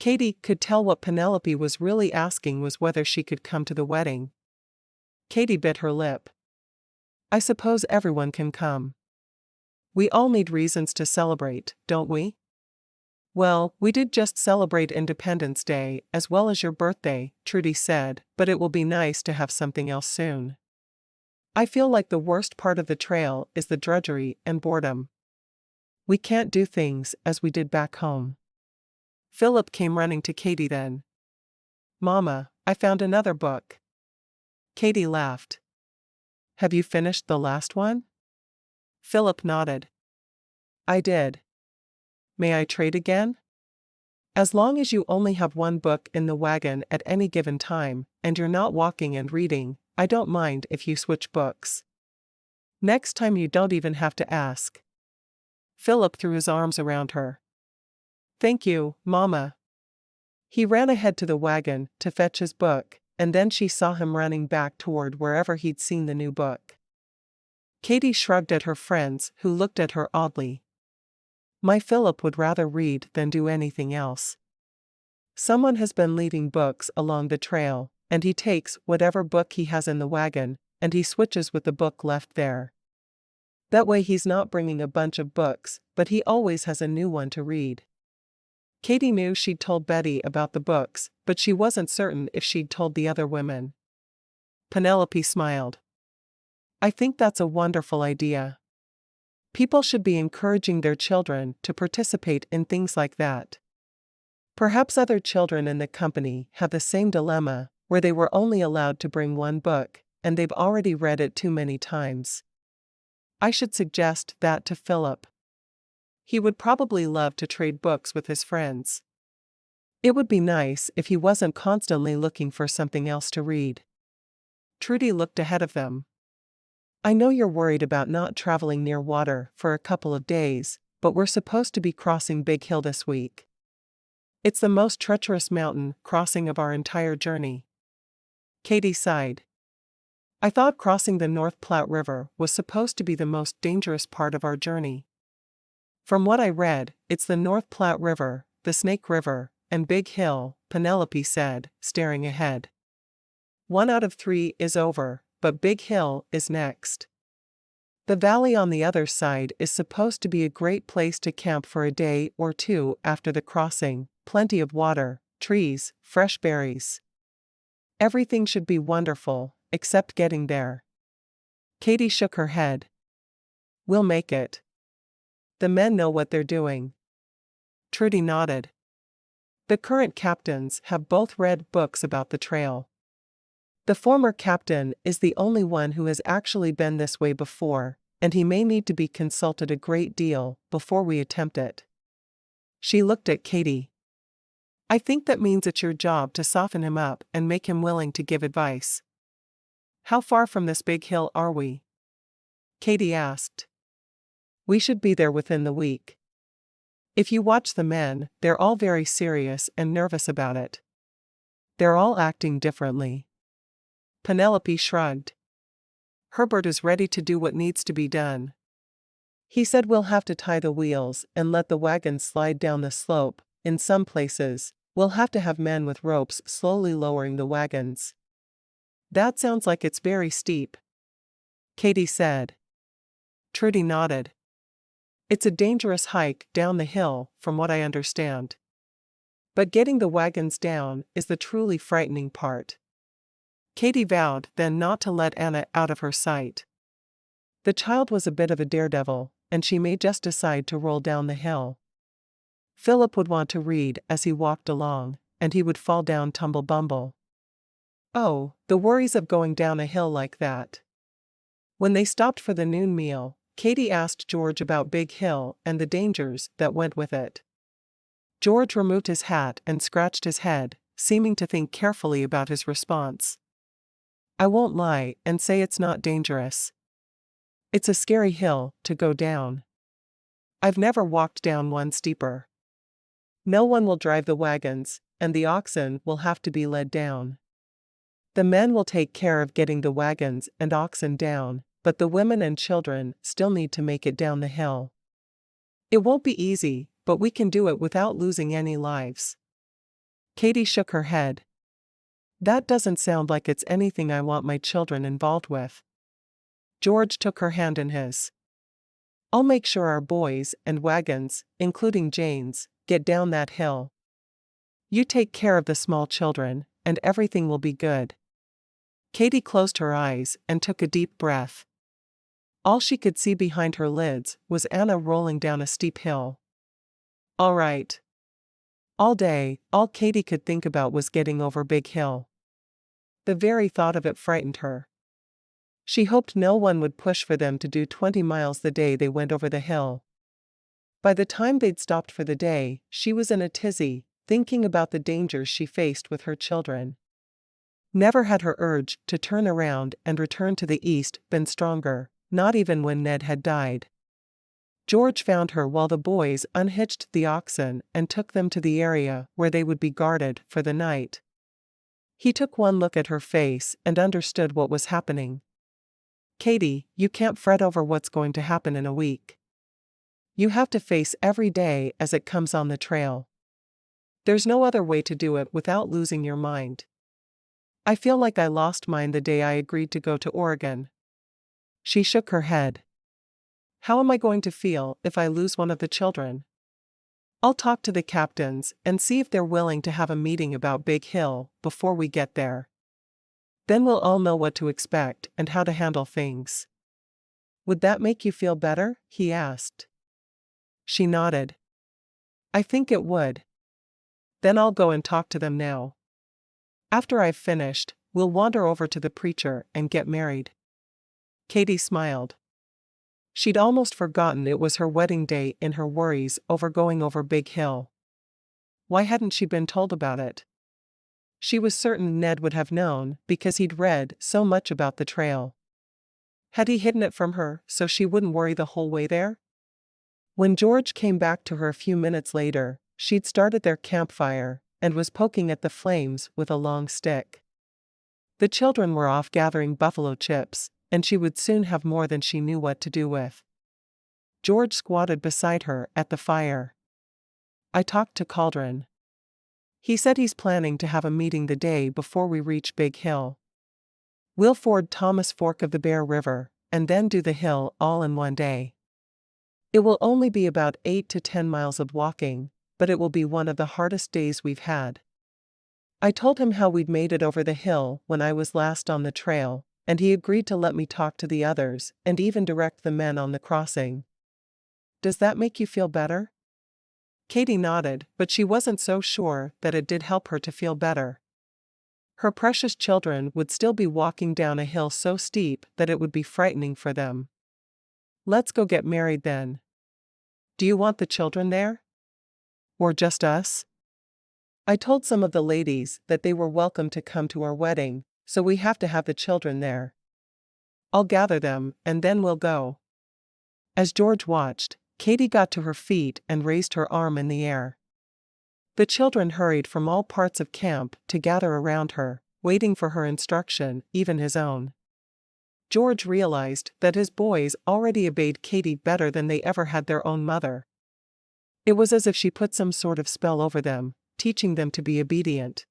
Katie could tell what Penelope was really asking was whether she could come to the wedding. Katie bit her lip. I suppose everyone can come. We all need reasons to celebrate, don't we? Well, we did just celebrate Independence Day as well as your birthday, Trudy said, but it will be nice to have something else soon. I feel like the worst part of the trail is the drudgery and boredom. We can't do things as we did back home. Philip came running to Katie then. Mama, I found another book. Katie laughed. Have you finished the last one? Philip nodded. I did. May I trade again? As long as you only have one book in the wagon at any given time, and you're not walking and reading, I don't mind if you switch books. Next time you don't even have to ask. Philip threw his arms around her. Thank you, Mama. He ran ahead to the wagon to fetch his book, and then she saw him running back toward wherever he'd seen the new book. Katie shrugged at her friends who looked at her oddly. My Philip would rather read than do anything else. Someone has been leaving books along the trail, and he takes whatever book he has in the wagon, and he switches with the book left there. That way he's not bringing a bunch of books, but he always has a new one to read. Katie knew she'd told Betty about the books, but she wasn't certain if she'd told the other women. Penelope smiled. I think that's a wonderful idea. People should be encouraging their children to participate in things like that. Perhaps other children in the company have the same dilemma, where they were only allowed to bring one book, and they've already read it too many times. I should suggest that to Philip. He would probably love to trade books with his friends. It would be nice if he wasn't constantly looking for something else to read. Trudy looked ahead of them. I know you're worried about not traveling near water for a couple of days, but we're supposed to be crossing Big Hill this week. It's the most treacherous mountain crossing of our entire journey. Katie sighed. I thought crossing the North Platte River was supposed to be the most dangerous part of our journey. From what I read, it's the North Platte River, the Snake River, and Big Hill, Penelope said, staring ahead. 1 out of 3 is over, but Big Hill is next. The valley on the other side is supposed to be a great place to camp for a day or two after the crossing, plenty of water, trees, fresh berries. Everything should be wonderful, except getting there. Katie shook her head. We'll make it. The men know what they're doing. Trudy nodded. The current captains have both read books about the trail. The former captain is the only one who has actually been this way before, and he may need to be consulted a great deal before we attempt it. She looked at Katie. I think that means it's your job to soften him up and make him willing to give advice. How far from this big hill are we? Katie asked. We should be there within the week. If you watch the men, they're all very serious and nervous about it. They're all acting differently. Penelope shrugged. Herbert is ready to do what needs to be done. He said we'll have to tie the wheels and let the wagon slide down the slope. In some places, we'll have to have men with ropes slowly lowering the wagons. That sounds like it's very steep. Katie said. Trudy nodded. It's a dangerous hike down the hill, from what I understand. But getting the wagons down is the truly frightening part. Katie vowed then not to let Anna out of her sight. The child was a bit of a daredevil, and she may just decide to roll down the hill. Philip would want to read as he walked along, and he would fall down tumble-bumble. Oh, the worries of going down a hill like that. When they stopped for the noon meal, Katie asked George about Big Hill and the dangers that went with it. George removed his hat and scratched his head, seeming to think carefully about his response. I won't lie and say it's not dangerous. It's a scary hill to go down. I've never walked down one steeper. No one will drive the wagons, and the oxen will have to be led down. The men will take care of getting the wagons and oxen down, but the women and children still need to make it down the hill. It won't be easy, but we can do it without losing any lives. Katie shook her head. That doesn't sound like it's anything I want my children involved with. George took her hand in his. I'll make sure our boys and wagons, including Jane's, get down that hill. You take care of the small children, and everything will be good. Katie closed her eyes and took a deep breath. All she could see behind her lids was Anna rolling down a steep hill. All right. All day, all Katie could think about was getting over Big Hill. The very thought of it frightened her. She hoped no one would push for them to do 20 miles the day they went over the hill. By the time they'd stopped for the day, she was in a tizzy, thinking about the dangers she faced with her children. Never had her urge to turn around and return to the east been stronger, not even when Ned had died. George found her while the boys unhitched the oxen and took them to the area where they would be guarded for the night. He took one look at her face and understood what was happening. Katie, you can't fret over what's going to happen in a week. You have to face every day as it comes on the trail. There's no other way to do it without losing your mind. I feel like I lost mine the day I agreed to go to Oregon. She shook her head. How am I going to feel if I lose one of the children? I'll talk to the captains and see if they're willing to have a meeting about Big Hill before we get there. Then we'll all know what to expect and how to handle things. Would that make you feel better? He asked. She nodded. I think it would. Then I'll go and talk to them now. After I've finished, we'll wander over to the preacher and get married. Katie smiled. She'd almost forgotten it was her wedding day in her worries over going over Big Hill. Why hadn't she been told about it? She was certain Ned would have known because he'd read so much about the trail. Had he hidden it from her so she wouldn't worry the whole way there? When George came back to her a few minutes later, she'd started their campfire and was poking at the flames with a long stick. The children were off gathering buffalo chips, and she would soon have more than she knew what to do with. George squatted beside her at the fire. I talked to Cauldron. He said he's planning to have a meeting the day before we reach Big Hill. We'll ford Thomas Fork of the Bear River, and then do the hill all in one day. It will only be about 8 to 10 miles of walking, but it will be one of the hardest days we've had. I told him how we'd made it over the hill when I was last on the trail, and he agreed to let me talk to the others and even direct the men on the crossing. Does that make you feel better? Katie nodded, but she wasn't so sure that it did help her to feel better. Her precious children would still be walking down a hill so steep that it would be frightening for them. Let's go get married then. Do you want the children there? Or just us? I told some of the ladies that they were welcome to come to our wedding, so we have to have the children there. I'll gather them, and then we'll go. As George watched, Katie got to her feet and raised her arm in the air. The children hurried from all parts of camp to gather around her, waiting for her instruction, even his own. George realized that his boys already obeyed Katie better than they ever had their own mother. It was as if she put some sort of spell over them, teaching them to be obedient.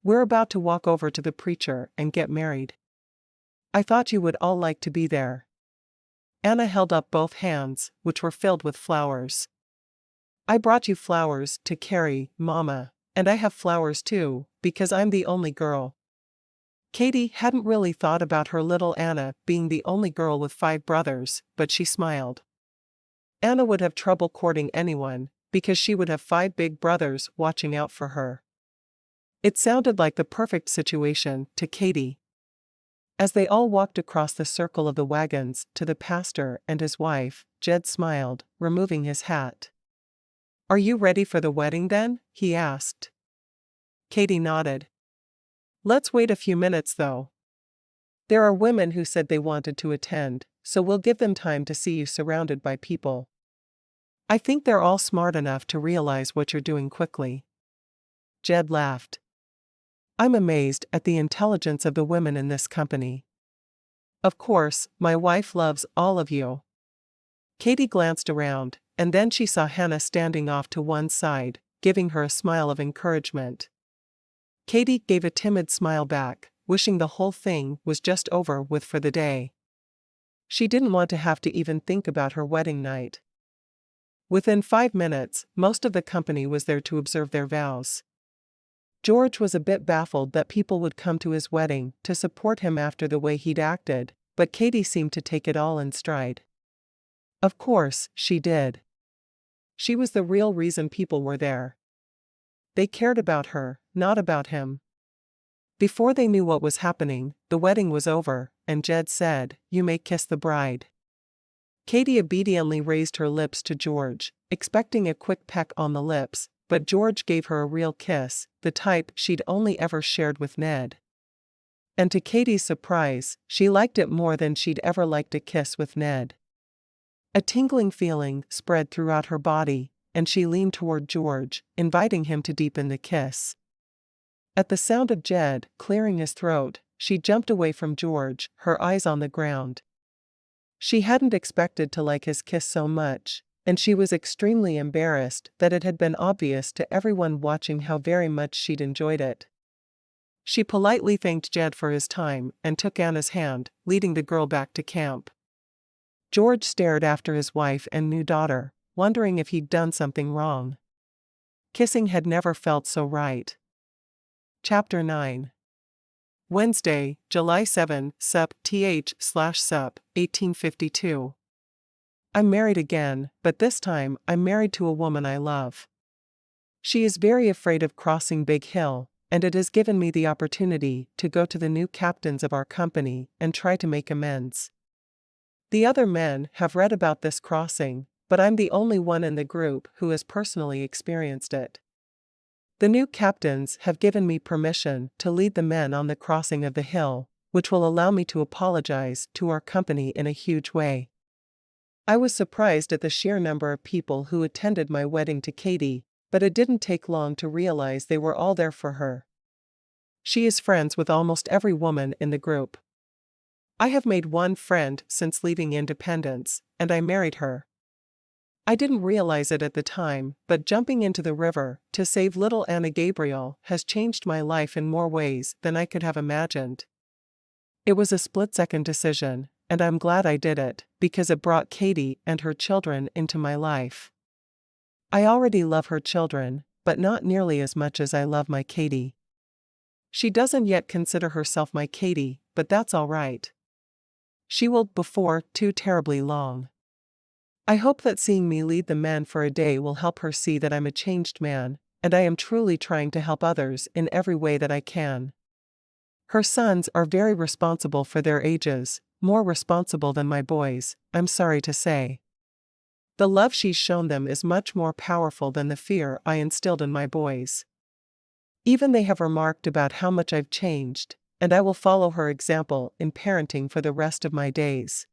We're about to walk over to the preacher and get married. I thought you would all like to be there. Anna held up both hands, which were filled with flowers. I brought you flowers to carry, Mama, and I have flowers too, because I'm the only girl. Katie hadn't really thought about her little Anna being the only girl with 5 brothers, but she smiled. Anna would have trouble courting anyone, because she would have 5 big brothers watching out for her. It sounded like the perfect situation to Katie. As they all walked across the circle of the wagons to the pastor and his wife, Jed smiled, removing his hat. Are you ready for the wedding then? He asked. Katie nodded. Let's wait a few minutes though. There are women who said they wanted to attend, so we'll give them time to see you surrounded by people. I think they're all smart enough to realize what you're doing quickly. Jed laughed. I'm amazed at the intelligence of the women in this company. Of course, my wife loves all of you. Katie glanced around, and then she saw Hannah standing off to one side, giving her a smile of encouragement. Katie gave a timid smile back, wishing the whole thing was just over with for the day. She didn't want to have to even think about her wedding night. Within 5 minutes, most of the company was there to observe their vows. George was a bit baffled that people would come to his wedding to support him after the way he'd acted, but Katie seemed to take it all in stride. Of course, she did. She was the real reason people were there. They cared about her, not about him. Before they knew what was happening, the wedding was over, and Jed said, "You may kiss the bride." Katie obediently raised her lips to George, expecting a quick peck on the lips, but George gave her a real kiss, the type she'd only ever shared with Ned. And to Katie's surprise, she liked it more than she'd ever liked a kiss with Ned. A tingling feeling spread throughout her body, and she leaned toward George, inviting him to deepen the kiss. At the sound of Jed clearing his throat, she jumped away from George, her eyes on the ground. She hadn't expected to like his kiss so much, and she was extremely embarrassed that it had been obvious to everyone watching how very much she'd enjoyed it. She politely thanked Jed for his time and took Anna's hand, leading the girl back to camp. George stared after his wife and new daughter, wondering if he'd done something wrong. Kissing had never felt so right. Chapter 9. Wednesday, July 7, Sup. th/Sup. 1852. I'm married again, but this time I'm married to a woman I love. She is very afraid of crossing Big Hill, and it has given me the opportunity to go to the new captains of our company and try to make amends. The other men have read about this crossing, but I'm the only one in the group who has personally experienced it. The new captains have given me permission to lead the men on the crossing of the hill, which will allow me to apologize to our company in a huge way. I was surprised at the sheer number of people who attended my wedding to Katie, but it didn't take long to realize they were all there for her. She is friends with almost every woman in the group. I have made one friend since leaving Independence, and I married her. I didn't realize it at the time, but jumping into the river to save little Anna Gabriel has changed my life in more ways than I could have imagined. It was a split-second decision, and I'm glad I did it, because it brought Katie and her children into my life. I already love her children, but not nearly as much as I love my Katie. She doesn't yet consider herself my Katie, but that's all right. She will before too terribly long. I hope that seeing me lead the men for a day will help her see that I'm a changed man, and I am truly trying to help others in every way that I can. Her sons are very responsible for their ages, more responsible than my boys, I'm sorry to say. The love she's shown them is much more powerful than the fear I instilled in my boys. Even they have remarked about how much I've changed, and I will follow her example in parenting for the rest of my days.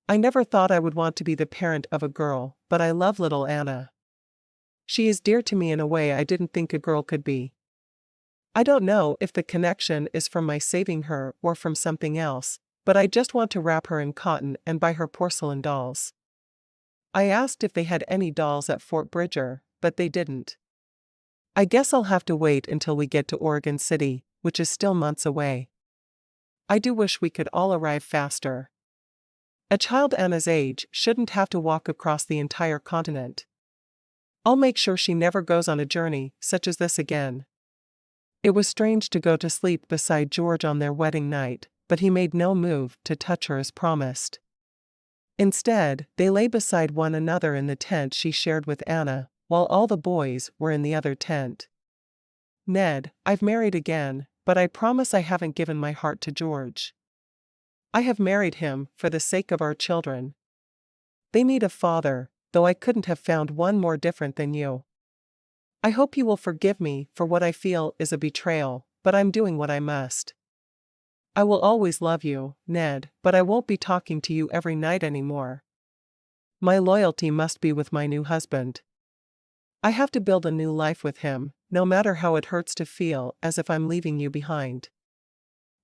I never thought I would want to be the parent of a girl, but I love little Anna. She is dear to me in a way I didn't think a girl could be. I don't know if the connection is from my saving her or from something else, but I just want to wrap her in cotton and buy her porcelain dolls. I asked if they had any dolls at Fort Bridger, but they didn't. I guess I'll have to wait until we get to Oregon City, which is still months away. I do wish we could all arrive faster. A child Anna's age shouldn't have to walk across the entire continent. I'll make sure she never goes on a journey such as this again. It was strange to go to sleep beside George on their wedding night, but he made no move to touch her as promised. Instead, they lay beside one another in the tent she shared with Anna, while all the boys were in the other tent. Ned, I've married again, but I promise I haven't given my heart to George. I have married him for the sake of our children. They need a father, though I couldn't have found one more different than you. I hope you will forgive me for what I feel is a betrayal, but I'm doing what I must. I will always love you, Ned, but I won't be talking to you every night anymore. My loyalty must be with my new husband. I have to build a new life with him, no matter how it hurts to feel as if I'm leaving you behind.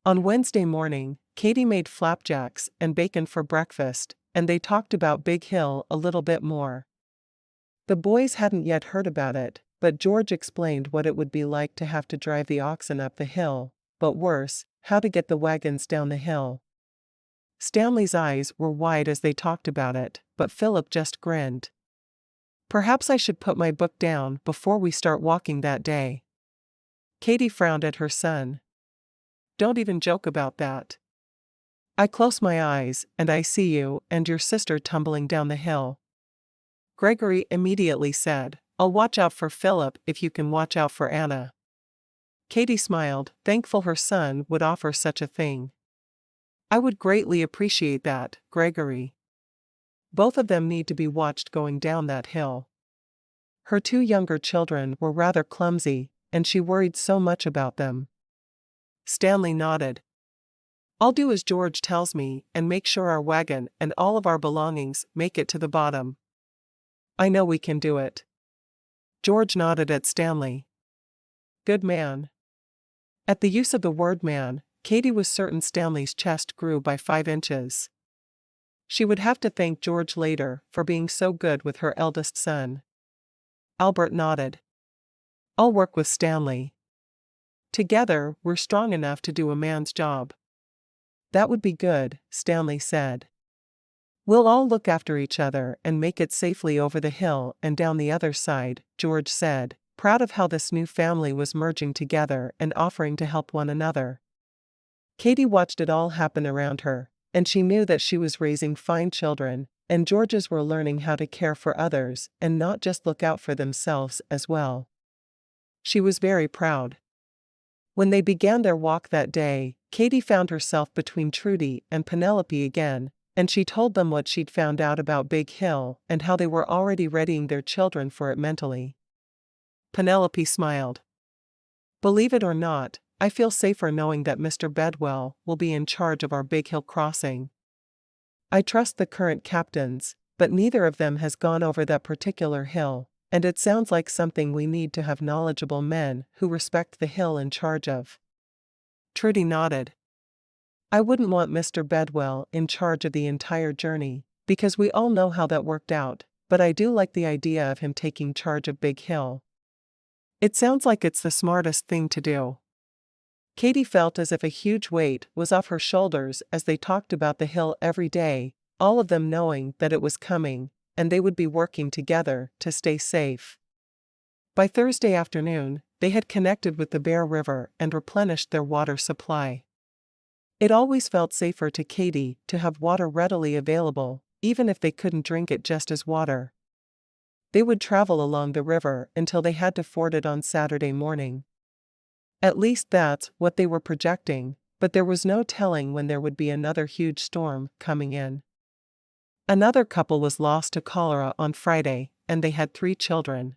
On Wednesday morning, Katie made flapjacks and bacon for breakfast, and they talked about Big Hill a little bit more. The boys hadn't yet heard about it, but George explained what it would be like to have to drive the oxen up the hill, but worse, how to get the wagons down the hill. Stanley's eyes were wide as they talked about it, but Philip just grinned. Perhaps I should put my book down before we start walking that day. Katie frowned at her son. Don't even joke about that. I close my eyes, and I see you and your sister tumbling down the hill. Gregory immediately said, I'll watch out for Philip if you can watch out for Anna. Katie smiled, thankful her son would offer such a thing. I would greatly appreciate that, Gregory. Both of them need to be watched going down that hill. Her two younger children were rather clumsy, and she worried so much about them. Stanley nodded. I'll do as George tells me and make sure our wagon and all of our belongings make it to the bottom. I know we can do it. George nodded at Stanley. Good man. At the use of the word man, Katie was certain Stanley's chest grew by 5 inches. She would have to thank George later for being so good with her eldest son. Albert nodded. I'll work with Stanley. Together, we're strong enough to do a man's job. That would be good, Stanley said. We'll all look after each other and make it safely over the hill and down the other side, George said, proud of how this new family was merging together and offering to help one another. Katie watched it all happen around her, and she knew that she was raising fine children, and Georges were learning how to care for others and not just look out for themselves as well. She was very proud. When they began their walk that day, Katie found herself between Trudy and Penelope again, and she told them what she'd found out about Big Hill and how they were already readying their children for it mentally. Penelope smiled. Believe it or not, I feel safer knowing that Mr. Bedwell will be in charge of our Big Hill crossing. I trust the current captains, but neither of them has gone over that particular hill, and it sounds like something we need to have knowledgeable men who respect the hill in charge of. Trudy nodded. I wouldn't want Mr. Bedwell in charge of the entire journey, because we all know how that worked out, but I do like the idea of him taking charge of Big Hill. It sounds like it's the smartest thing to do. Katie felt as if a huge weight was off her shoulders as they talked about the hill every day, all of them knowing that it was coming, and they would be working together to stay safe. By Thursday afternoon, they had connected with the Bear River and replenished their water supply. It always felt safer to Katie to have water readily available, even if they couldn't drink it just as water. They would travel along the river until they had to ford it on Saturday morning. At least that's what they were projecting, but there was no telling when there would be another huge storm coming in. Another couple was lost to cholera on Friday, and they had 3 children.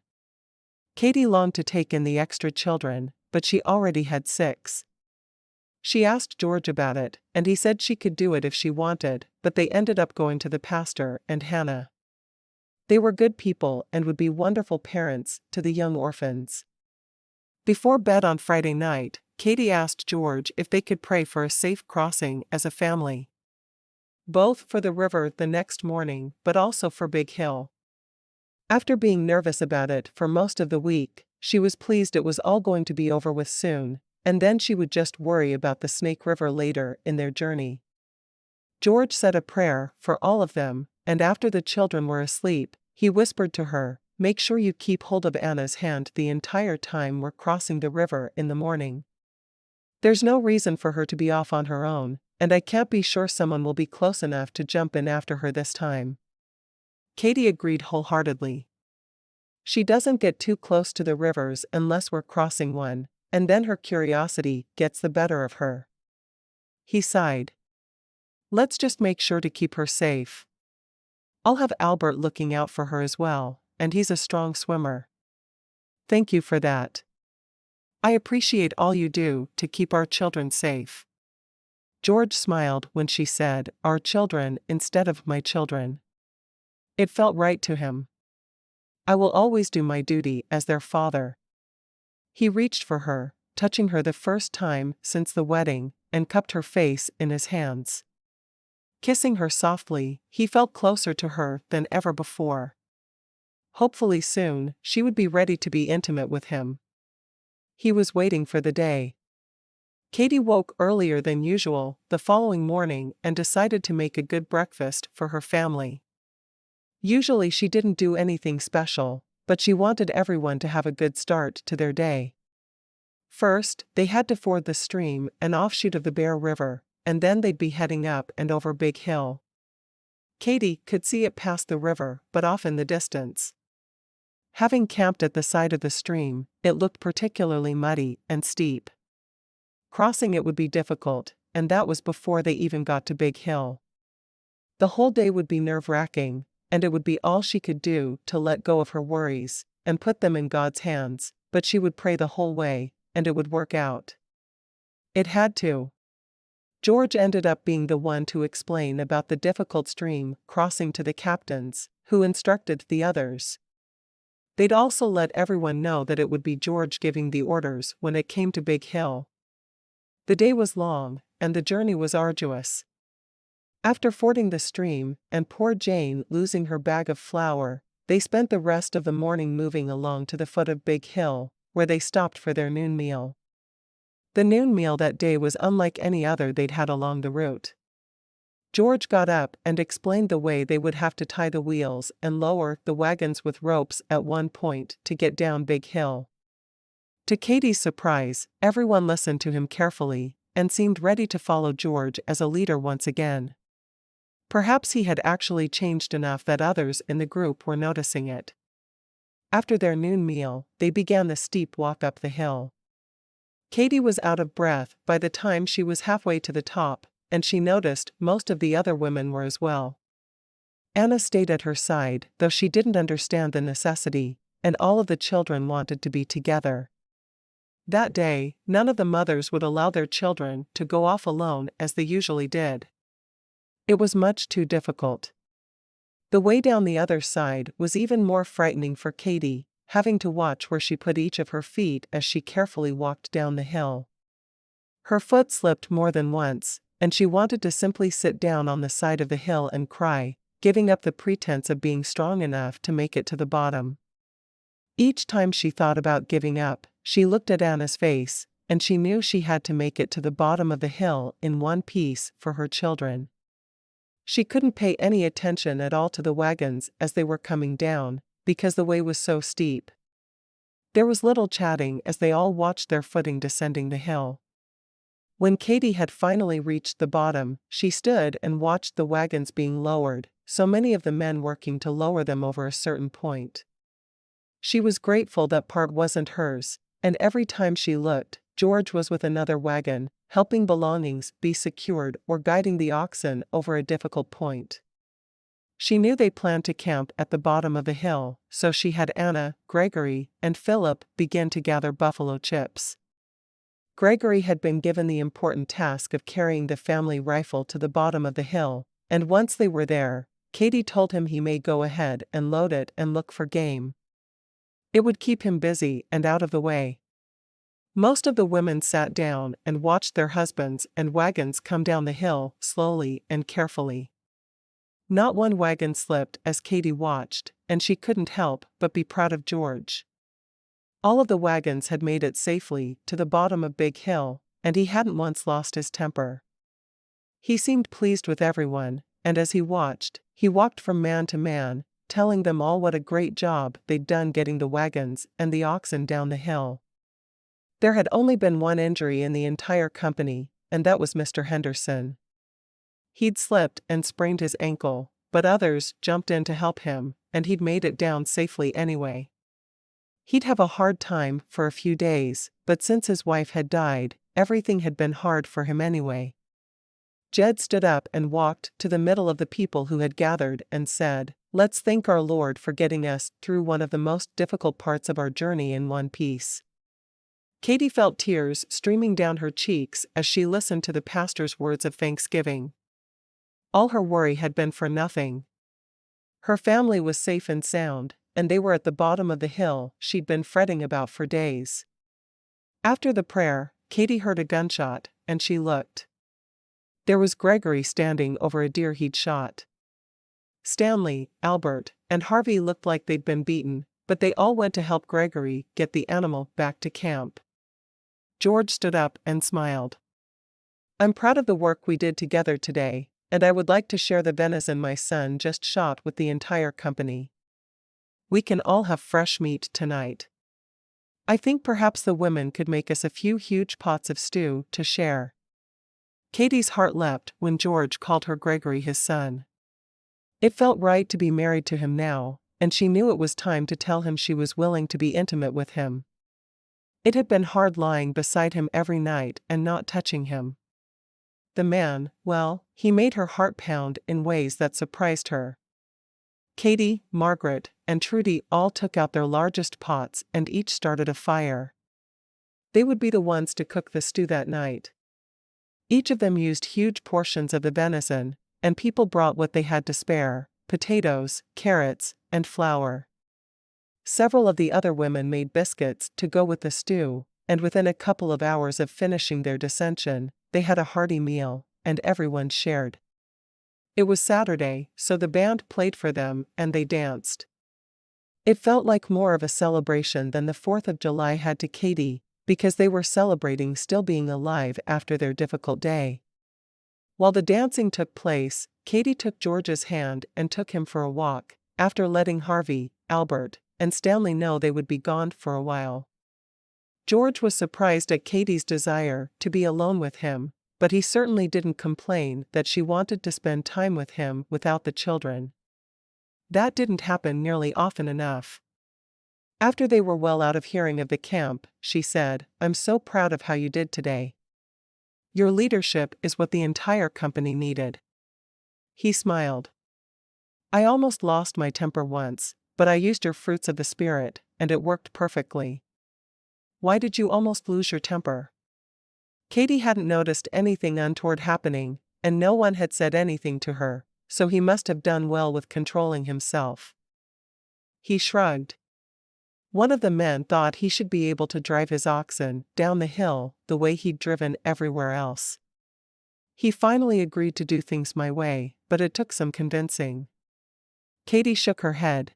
Katie longed to take in the extra children, but she already had 6. She asked George about it, and he said she could do it if she wanted, but they ended up going to the pastor and Hannah. They were good people and would be wonderful parents to the young orphans. Before bed on Friday night, Katie asked George if they could pray for a safe crossing as a family. Both for the river the next morning, but also for Big Hill. After being nervous about it for most of the week, she was pleased it was all going to be over with soon, and then she would just worry about the Snake River later in their journey. George said a prayer for all of them, and after the children were asleep, he whispered to her, "Make sure you keep hold of Anna's hand the entire time we're crossing the river in the morning. There's no reason for her to be off on her own, and I can't be sure someone will be close enough to jump in after her this time." Katie agreed wholeheartedly. She doesn't get too close to the rivers unless we're crossing one, and then her curiosity gets the better of her. He sighed. Let's just make sure to keep her safe. I'll have Albert looking out for her as well, and he's a strong swimmer. Thank you for that. I appreciate all you do to keep our children safe. George smiled when she said, "Our children," instead of "my children." It felt right to him. I will always do my duty as their father. He reached for her, touching her the first time since the wedding, and cupped her face in his hands. Kissing her softly, he felt closer to her than ever before. Hopefully soon, she would be ready to be intimate with him. He was waiting for the day. Katie woke earlier than usual the following morning and decided to make a good breakfast for her family. Usually she didn't do anything special, but she wanted everyone to have a good start to their day. First, they had to ford the stream, an offshoot of the Bear River, and then they'd be heading up and over Big Hill. Katie could see it past the river, but off in the distance. Having camped at the side of the stream, it looked particularly muddy and steep. Crossing it would be difficult, and that was before they even got to Big Hill. The whole day would be nerve-wracking, and it would be all she could do to let go of her worries and put them in God's hands, but she would pray the whole way, and it would work out. It had to. George ended up being the one to explain about the difficult stream crossing to the captains, who instructed the others. They'd also let everyone know that it would be George giving the orders when it came to Big Hill. The day was long, and the journey was arduous. After fording the stream, and poor Jane losing her bag of flour, they spent the rest of the morning moving along to the foot of Big Hill, where they stopped for their noon meal. The noon meal that day was unlike any other they'd had along the route. George got up and explained the way they would have to tie the wheels and lower the wagons with ropes at one point to get down Big Hill. To Katie's surprise, everyone listened to him carefully and seemed ready to follow George as a leader once again. Perhaps he had actually changed enough that others in the group were noticing it. After their noon meal, they began the steep walk up the hill. Katie was out of breath by the time she was halfway to the top, and she noticed most of the other women were as well. Anna stayed at her side, though she didn't understand the necessity, and all of the children wanted to be together. That day, none of the mothers would allow their children to go off alone as they usually did. It was much too difficult. The way down the other side was even more frightening for Katie, having to watch where she put each of her feet as she carefully walked down the hill. Her foot slipped more than once, and she wanted to simply sit down on the side of the hill and cry, giving up the pretense of being strong enough to make it to the bottom. Each time she thought about giving up, she looked at Anna's face, and she knew she had to make it to the bottom of the hill in one piece for her children. She couldn't pay any attention at all to the wagons as they were coming down, because the way was so steep. There was little chatting as they all watched their footing descending the hill. When Katie had finally reached the bottom, she stood and watched the wagons being lowered, so many of the men working to lower them over a certain point. She was grateful that part wasn't hers, and every time she looked, George was with another wagon, helping belongings be secured or guiding the oxen over a difficult point. She knew they planned to camp at the bottom of the hill, so she had Anna, Gregory, and Philip begin to gather buffalo chips. Gregory had been given the important task of carrying the family rifle to the bottom of the hill, and once they were there, Katie told him he may go ahead and load it and look for game. It would keep him busy and out of the way. Most of the women sat down and watched their husbands and wagons come down the hill slowly and carefully. Not one wagon slipped as Katie watched, and she couldn't help but be proud of George. All of the wagons had made it safely to the bottom of Big Hill, and he hadn't once lost his temper. He seemed pleased with everyone, and as he watched, he walked from man to man, telling them all what a great job they'd done getting the wagons and the oxen down the hill. There had only been one injury in the entire company, and that was Mr. Henderson. He'd slipped and sprained his ankle, but others jumped in to help him, and he'd made it down safely anyway. He'd have a hard time for a few days, but since his wife had died, everything had been hard for him anyway. Jed stood up and walked to the middle of the people who had gathered and said, "Let's thank our Lord for getting us through one of the most difficult parts of our journey in one piece." Katie felt tears streaming down her cheeks as she listened to the pastor's words of thanksgiving. All her worry had been for nothing. Her family was safe and sound, and they were at the bottom of the hill she'd been fretting about for days. After the prayer, Katie heard a gunshot, and she looked. There was Gregory standing over a deer he'd shot. Stanley, Albert, and Harvey looked like they'd been beaten, but they all went to help Gregory get the animal back to camp. George stood up and smiled. "I'm proud of the work we did together today, and I would like to share the venison my son just shot with the entire company. We can all have fresh meat tonight. I think perhaps the women could make us a few huge pots of stew to share." Katie's heart leapt when George called her Gregory his son. It felt right to be married to him now, and she knew it was time to tell him she was willing to be intimate with him. It had been hard lying beside him every night and not touching him. The man, well, he made her heart pound in ways that surprised her. Katie, Margaret, and Trudy all took out their largest pots and each started a fire. They would be the ones to cook the stew that night. Each of them used huge portions of the venison, and people brought what they had to spare: potatoes, carrots, and flour. Several of the other women made biscuits to go with the stew, and within a couple of hours of finishing their dissension, they had a hearty meal, and everyone shared. It was Saturday, so the band played for them and they danced. It felt like more of a celebration than the 4th of July had to Katie, because they were celebrating still being alive after their difficult day. While the dancing took place, Katie took George's hand and took him for a walk, after letting Harvey, Albert, and Stanley know they would be gone for a while. George was surprised at Katie's desire to be alone with him, but he certainly didn't complain that she wanted to spend time with him without the children. That didn't happen nearly often enough. After they were well out of hearing of the camp, she said, "I'm so proud of how you did today. Your leadership is what the entire company needed." He smiled. "I almost lost my temper once, but I used your fruits of the spirit, and it worked perfectly." "Why did you almost lose your temper?" Katie hadn't noticed anything untoward happening, and no one had said anything to her, so he must have done well with controlling himself. He shrugged. One of the men thought he should be able to drive his oxen down the hill the way he'd driven everywhere else. He finally agreed to do things my way, but it took some convincing. Katie shook her head.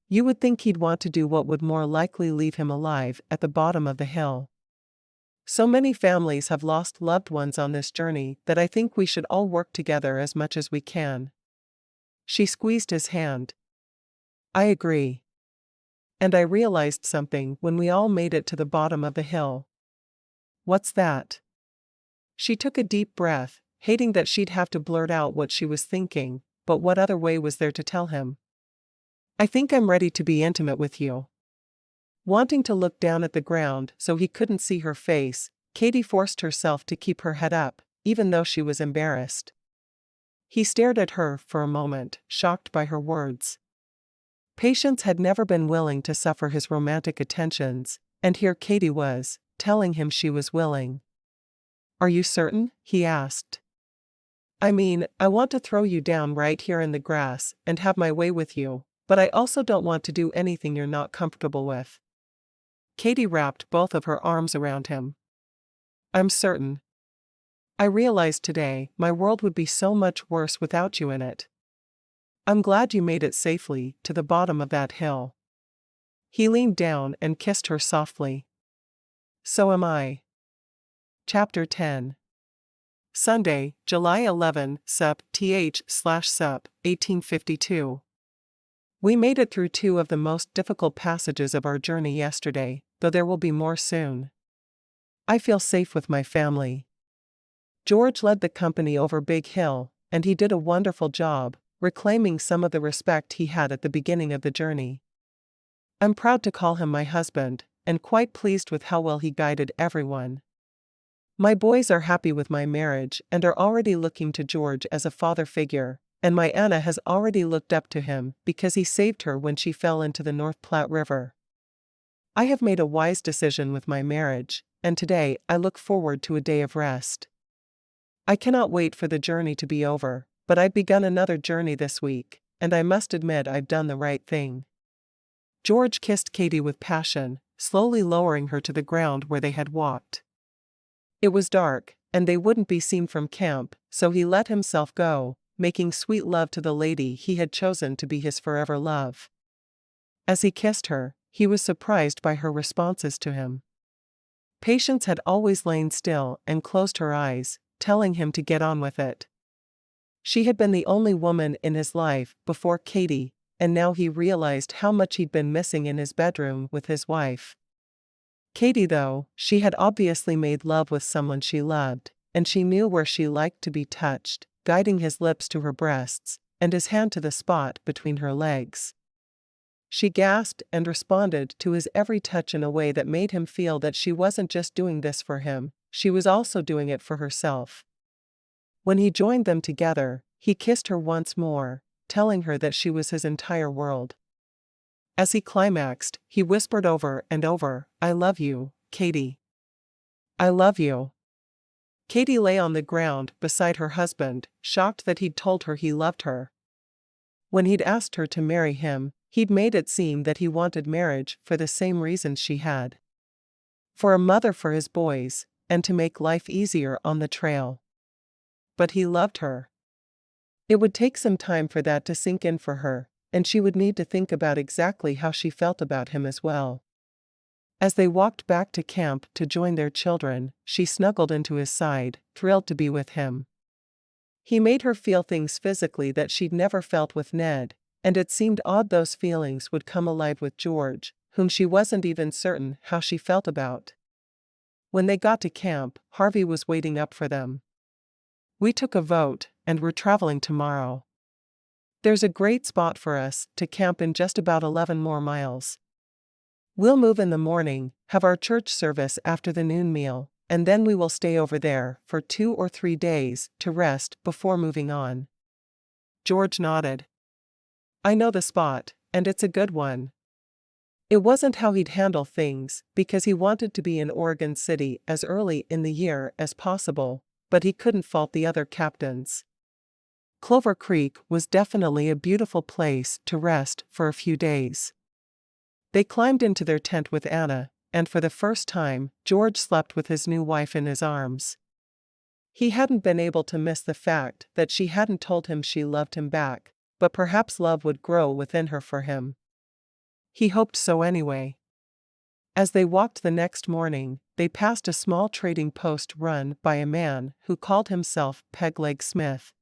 You would think he'd want to do what would more likely leave him alive at the bottom of the hill. So many families have lost loved ones on this journey that I think we should all work together as much as we can. She squeezed his hand. I agree. And I realized something when we all made it to the bottom of the hill. What's that? She took a deep breath, hating that she'd have to blurt out what she was thinking, but what other way was there to tell him? I think I'm ready to be intimate with you. Wanting to look down at the ground so he couldn't see her face, Katie forced herself to keep her head up, even though she was embarrassed. He stared at her for a moment, shocked by her words. Patience had never been willing to suffer his romantic attentions, and here Katie was, telling him she was willing. Are you certain? He asked. I mean, I want to throw you down right here in the grass and have my way with you, but I also don't want to do anything you're not comfortable with. Katie wrapped both of her arms around him. I'm certain. I realized today my world would be so much worse without you in it. I'm glad you made it safely to the bottom of that hill. He leaned down and kissed her softly. So am I. Chapter 10. Sunday, July 11, Sup. th/Sup. 1852. We made it through 2 of the most difficult passages of our journey yesterday, though there will be more soon. I feel safe with my family. George led the company over Big Hill, and he did a wonderful job, reclaiming some of the respect he had at the beginning of the journey. I'm proud to call him my husband, and quite pleased with how well he guided everyone. My boys are happy with my marriage and are already looking to George as a father figure, and my Anna has already looked up to him because he saved her when she fell into the North Platte River. I have made a wise decision with my marriage, and today I look forward to a day of rest. I cannot wait for the journey to be over, but I've begun another journey this week, and I must admit I've done the right thing. George kissed Katie with passion, slowly lowering her to the ground where they had walked. It was dark, and they wouldn't be seen from camp, so he let himself go, making sweet love to the lady he had chosen to be his forever love. As he kissed her, he was surprised by her responses to him. Patience had always lain still and closed her eyes, telling him to get on with it. She had been the only woman in his life before Katie, and now he realized how much he'd been missing in his bedroom with his wife. Katie, though, she had obviously made love with someone she loved, and she knew where she liked to be touched, guiding his lips to her breasts, and his hand to the spot between her legs. She gasped and responded to his every touch in a way that made him feel that she wasn't just doing this for him, she was also doing it for herself. When he joined them together, he kissed her once more, telling her that she was his entire world. As he climaxed, he whispered over and over, "I love you, Katie. I love you." Katie lay on the ground beside her husband, shocked that he'd told her he loved her. When he'd asked her to marry him, he'd made it seem that he wanted marriage for the same reasons she had. For a mother for his boys, and to make life easier on the trail. But he loved her. It would take some time for that to sink in for her, and she would need to think about exactly how she felt about him as well. As they walked back to camp to join their children, she snuggled into his side, thrilled to be with him. He made her feel things physically that she'd never felt with Ned, and it seemed odd those feelings would come alive with George, whom she wasn't even certain how she felt about. When they got to camp, Harvey was waiting up for them. "We took a vote, and we're traveling tomorrow. There's a great spot for us to camp in just about 11 more miles. We'll move in the morning, have our church service after the noon meal, and then we will stay over there for 2 or 3 days to rest before moving on." George nodded. "I know the spot, and it's a good one." It wasn't how he'd handle things, because he wanted to be in Oregon City as early in the year as possible, but he couldn't fault the other captains. Clover Creek was definitely a beautiful place to rest for a few days. They climbed into their tent with Anna, and for the first time, George slept with his new wife in his arms. He hadn't been able to miss the fact that she hadn't told him she loved him back, but perhaps love would grow within her for him. He hoped so anyway. As they walked the next morning, they passed a small trading post run by a man who called himself Pegleg Smith.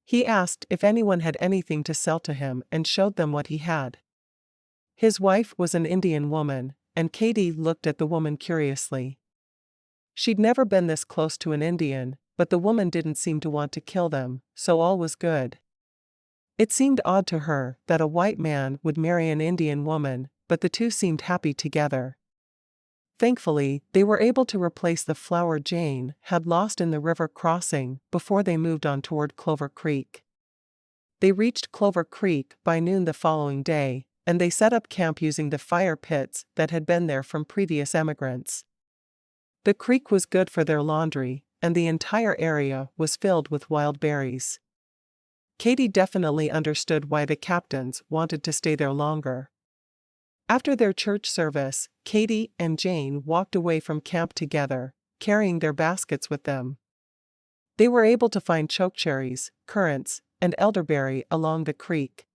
He asked if anyone had anything to sell to him and showed them what he had. His wife was an Indian woman, and Katie looked at the woman curiously. She'd never been this close to an Indian, but the woman didn't seem to want to kill them, so all was good. It seemed odd to her that a white man would marry an Indian woman, but the two seemed happy together. Thankfully, they were able to replace the flower Jane had lost in the river crossing before they moved on toward Clover Creek. They reached Clover Creek by noon the following day, and they set up camp using the fire pits that had been there from previous emigrants. The creek was good for their laundry, and the entire area was filled with wild berries. Katie definitely understood why the captains wanted to stay there longer. After their church service, Katie and Jane walked away from camp together, carrying their baskets with them. They were able to find chokecherries, currants, and elderberry along the creek.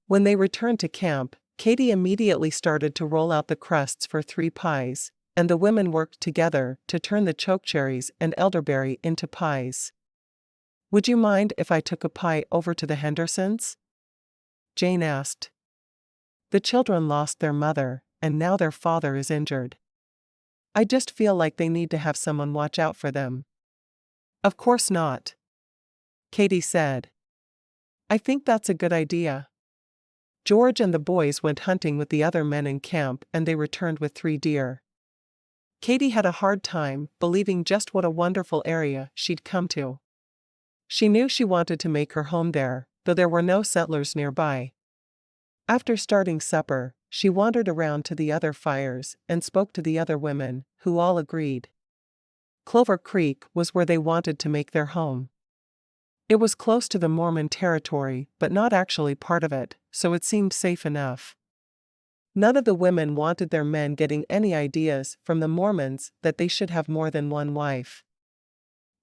When they returned to camp, Katie immediately started to roll out the crusts for 3 pies, and the women worked together to turn the chokecherries and elderberry into pies. "Would you mind if I took a pie over to the Hendersons?" Jane asked. "The children lost their mother, and now their father is injured. I just feel like they need to have someone watch out for them." "Of course not," Katie said. "I think that's a good idea." George and the boys went hunting with the other men in camp, and they returned with 3 deer. Katie had a hard time believing just what a wonderful area she'd come to. She knew she wanted to make her home there, though there were no settlers nearby. After starting supper, she wandered around to the other fires and spoke to the other women, who all agreed. Clover Creek was where they wanted to make their home. It was close to the Mormon territory, but not actually part of it, so it seemed safe enough. None of the women wanted their men getting any ideas from the Mormons that they should have more than one wife.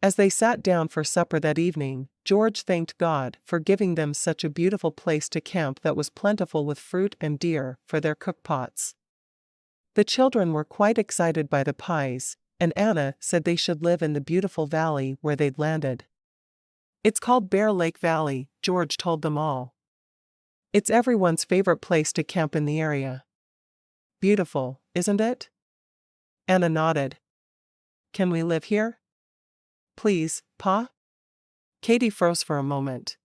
As they sat down for supper that evening, George thanked God for giving them such a beautiful place to camp that was plentiful with fruit and deer for their cookpots. The children were quite excited by the pies, and Anna said they should live in the beautiful valley where they'd landed. It's called Bear Lake Valley, George told them all. It's everyone's favorite place to camp in the area. Beautiful, isn't it? Anna nodded. Can we live here? Please, Pa? Katie froze for a moment.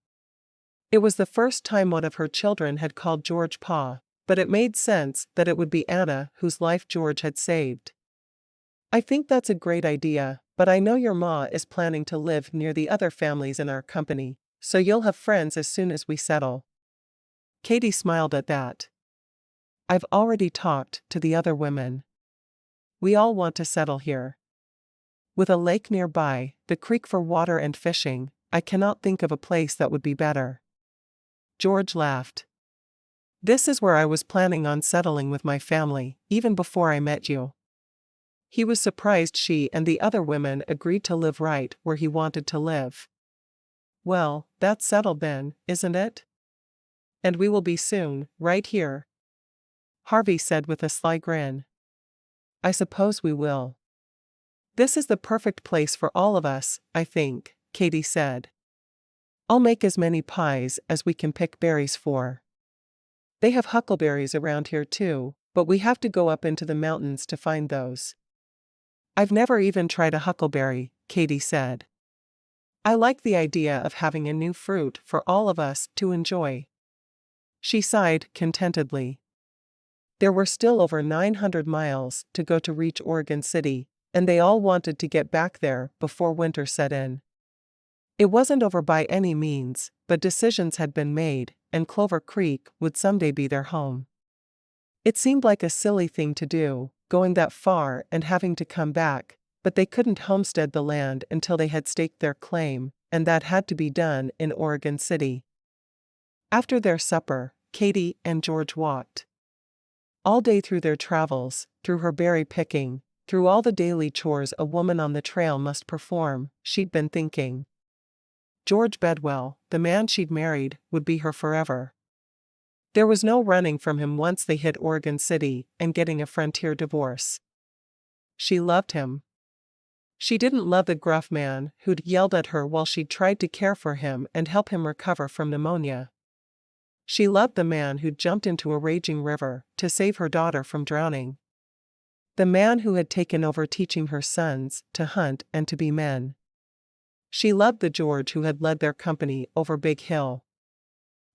It was the first time one of her children had called George Pa, but it made sense that it would be Anna whose life George had saved. I think that's a great idea, but I know your ma is planning to live near the other families in our company, so you'll have friends as soon as we settle. Katie smiled at that. I've already talked to the other women. We all want to settle here. With a lake nearby, the creek for water and fishing, I cannot think of a place that would be better. George laughed. This is where I was planning on settling with my family, even before I met you. He was surprised she and the other women agreed to live right where he wanted to live. Well, that's settled then, isn't it? And we will be soon, right here, Harvey said with a sly grin. I suppose we will. This is the perfect place for all of us, I think, Katie said. I'll make as many pies as we can pick berries for. They have huckleberries around here too, but we have to go up into the mountains to find those. I've never even tried a huckleberry, Katie said. I like the idea of having a new fruit for all of us to enjoy. She sighed contentedly. There were still over 900 miles to go to reach Oregon City, and they all wanted to get back there before winter set in. It wasn't over by any means, but decisions had been made, and Clover Creek would someday be their home. It seemed like a silly thing to do, going that far and having to come back, but they couldn't homestead the land until they had staked their claim, and that had to be done in Oregon City. After their supper, Katie and George walked. All day through their travels, through her berry picking, through all the daily chores a woman on the trail must perform, she'd been thinking. George Bedwell, the man she'd married, would be her forever. There was no running from him once they hit Oregon City and getting a frontier divorce. She loved him. She didn't love the gruff man who'd yelled at her while she'd tried to care for him and help him recover from pneumonia. She loved the man who'd jumped into a raging river to save her daughter from drowning. The man who had taken over teaching her sons to hunt and to be men. She loved the George who had led their company over Big Hill.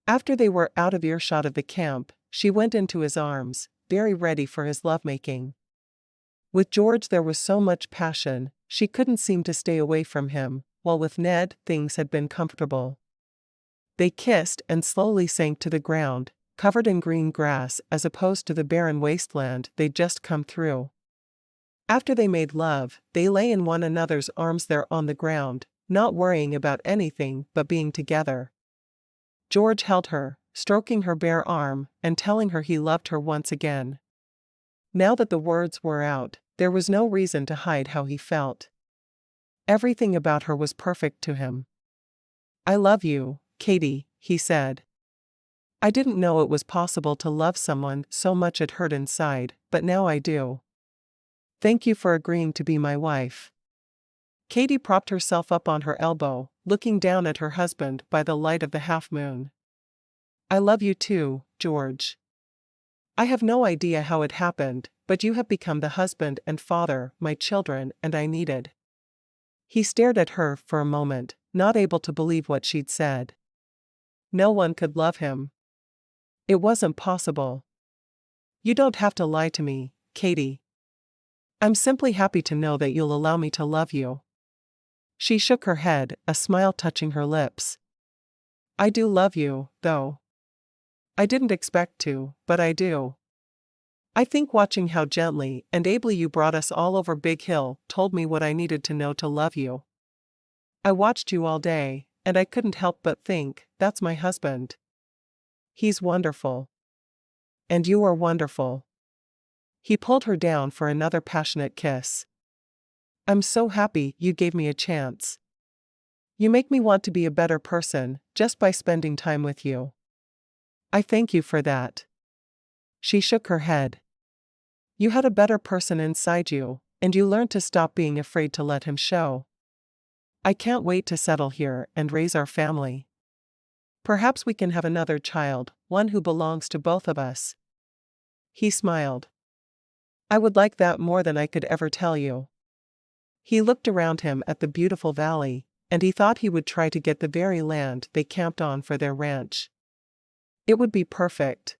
After they were out of earshot of the camp, she went into his arms, very ready for his lovemaking. With George there was so much passion, she couldn't seem to stay away from him, while with Ned things had been comfortable. They kissed and slowly sank to the ground, covered in green grass as opposed to the barren wasteland they'd just come through. After they made love, they lay in one another's arms there on the ground, not worrying about anything but being together. George held her, stroking her bare arm and telling her he loved her once again. Now that the words were out, there was no reason to hide how he felt. Everything about her was perfect to him. I love you, Katie, he said. I didn't know it was possible to love someone so much it hurt inside, but now I do. Thank you for agreeing to be my wife. Katie propped herself up on her elbow, looking down at her husband by the light of the half-moon. I love you too, George. I have no idea how it happened, but you have become the husband and father my children and I needed. He stared at her for a moment, not able to believe what she'd said. No one could love him. It wasn't possible. You don't have to lie to me, Katie. I'm simply happy to know that you'll allow me to love you. She shook her head, a smile touching her lips. I do love you, though. I didn't expect to, but I do. I think watching how gently and ably you brought us all over Big Hill told me what I needed to know to love you. I watched you all day, and I couldn't help but think, that's my husband. He's wonderful. And you are wonderful. He pulled her down for another passionate kiss. I'm so happy you gave me a chance. You make me want to be a better person just by spending time with you. I thank you for that. She shook her head. You had a better person inside you, and you learned to stop being afraid to let him show. I can't wait to settle here and raise our family. Perhaps we can have another child, one who belongs to both of us. He smiled. I would like that more than I could ever tell you. He looked around him at the beautiful valley, and he thought he would try to get the very land they camped on for their ranch. It would be perfect.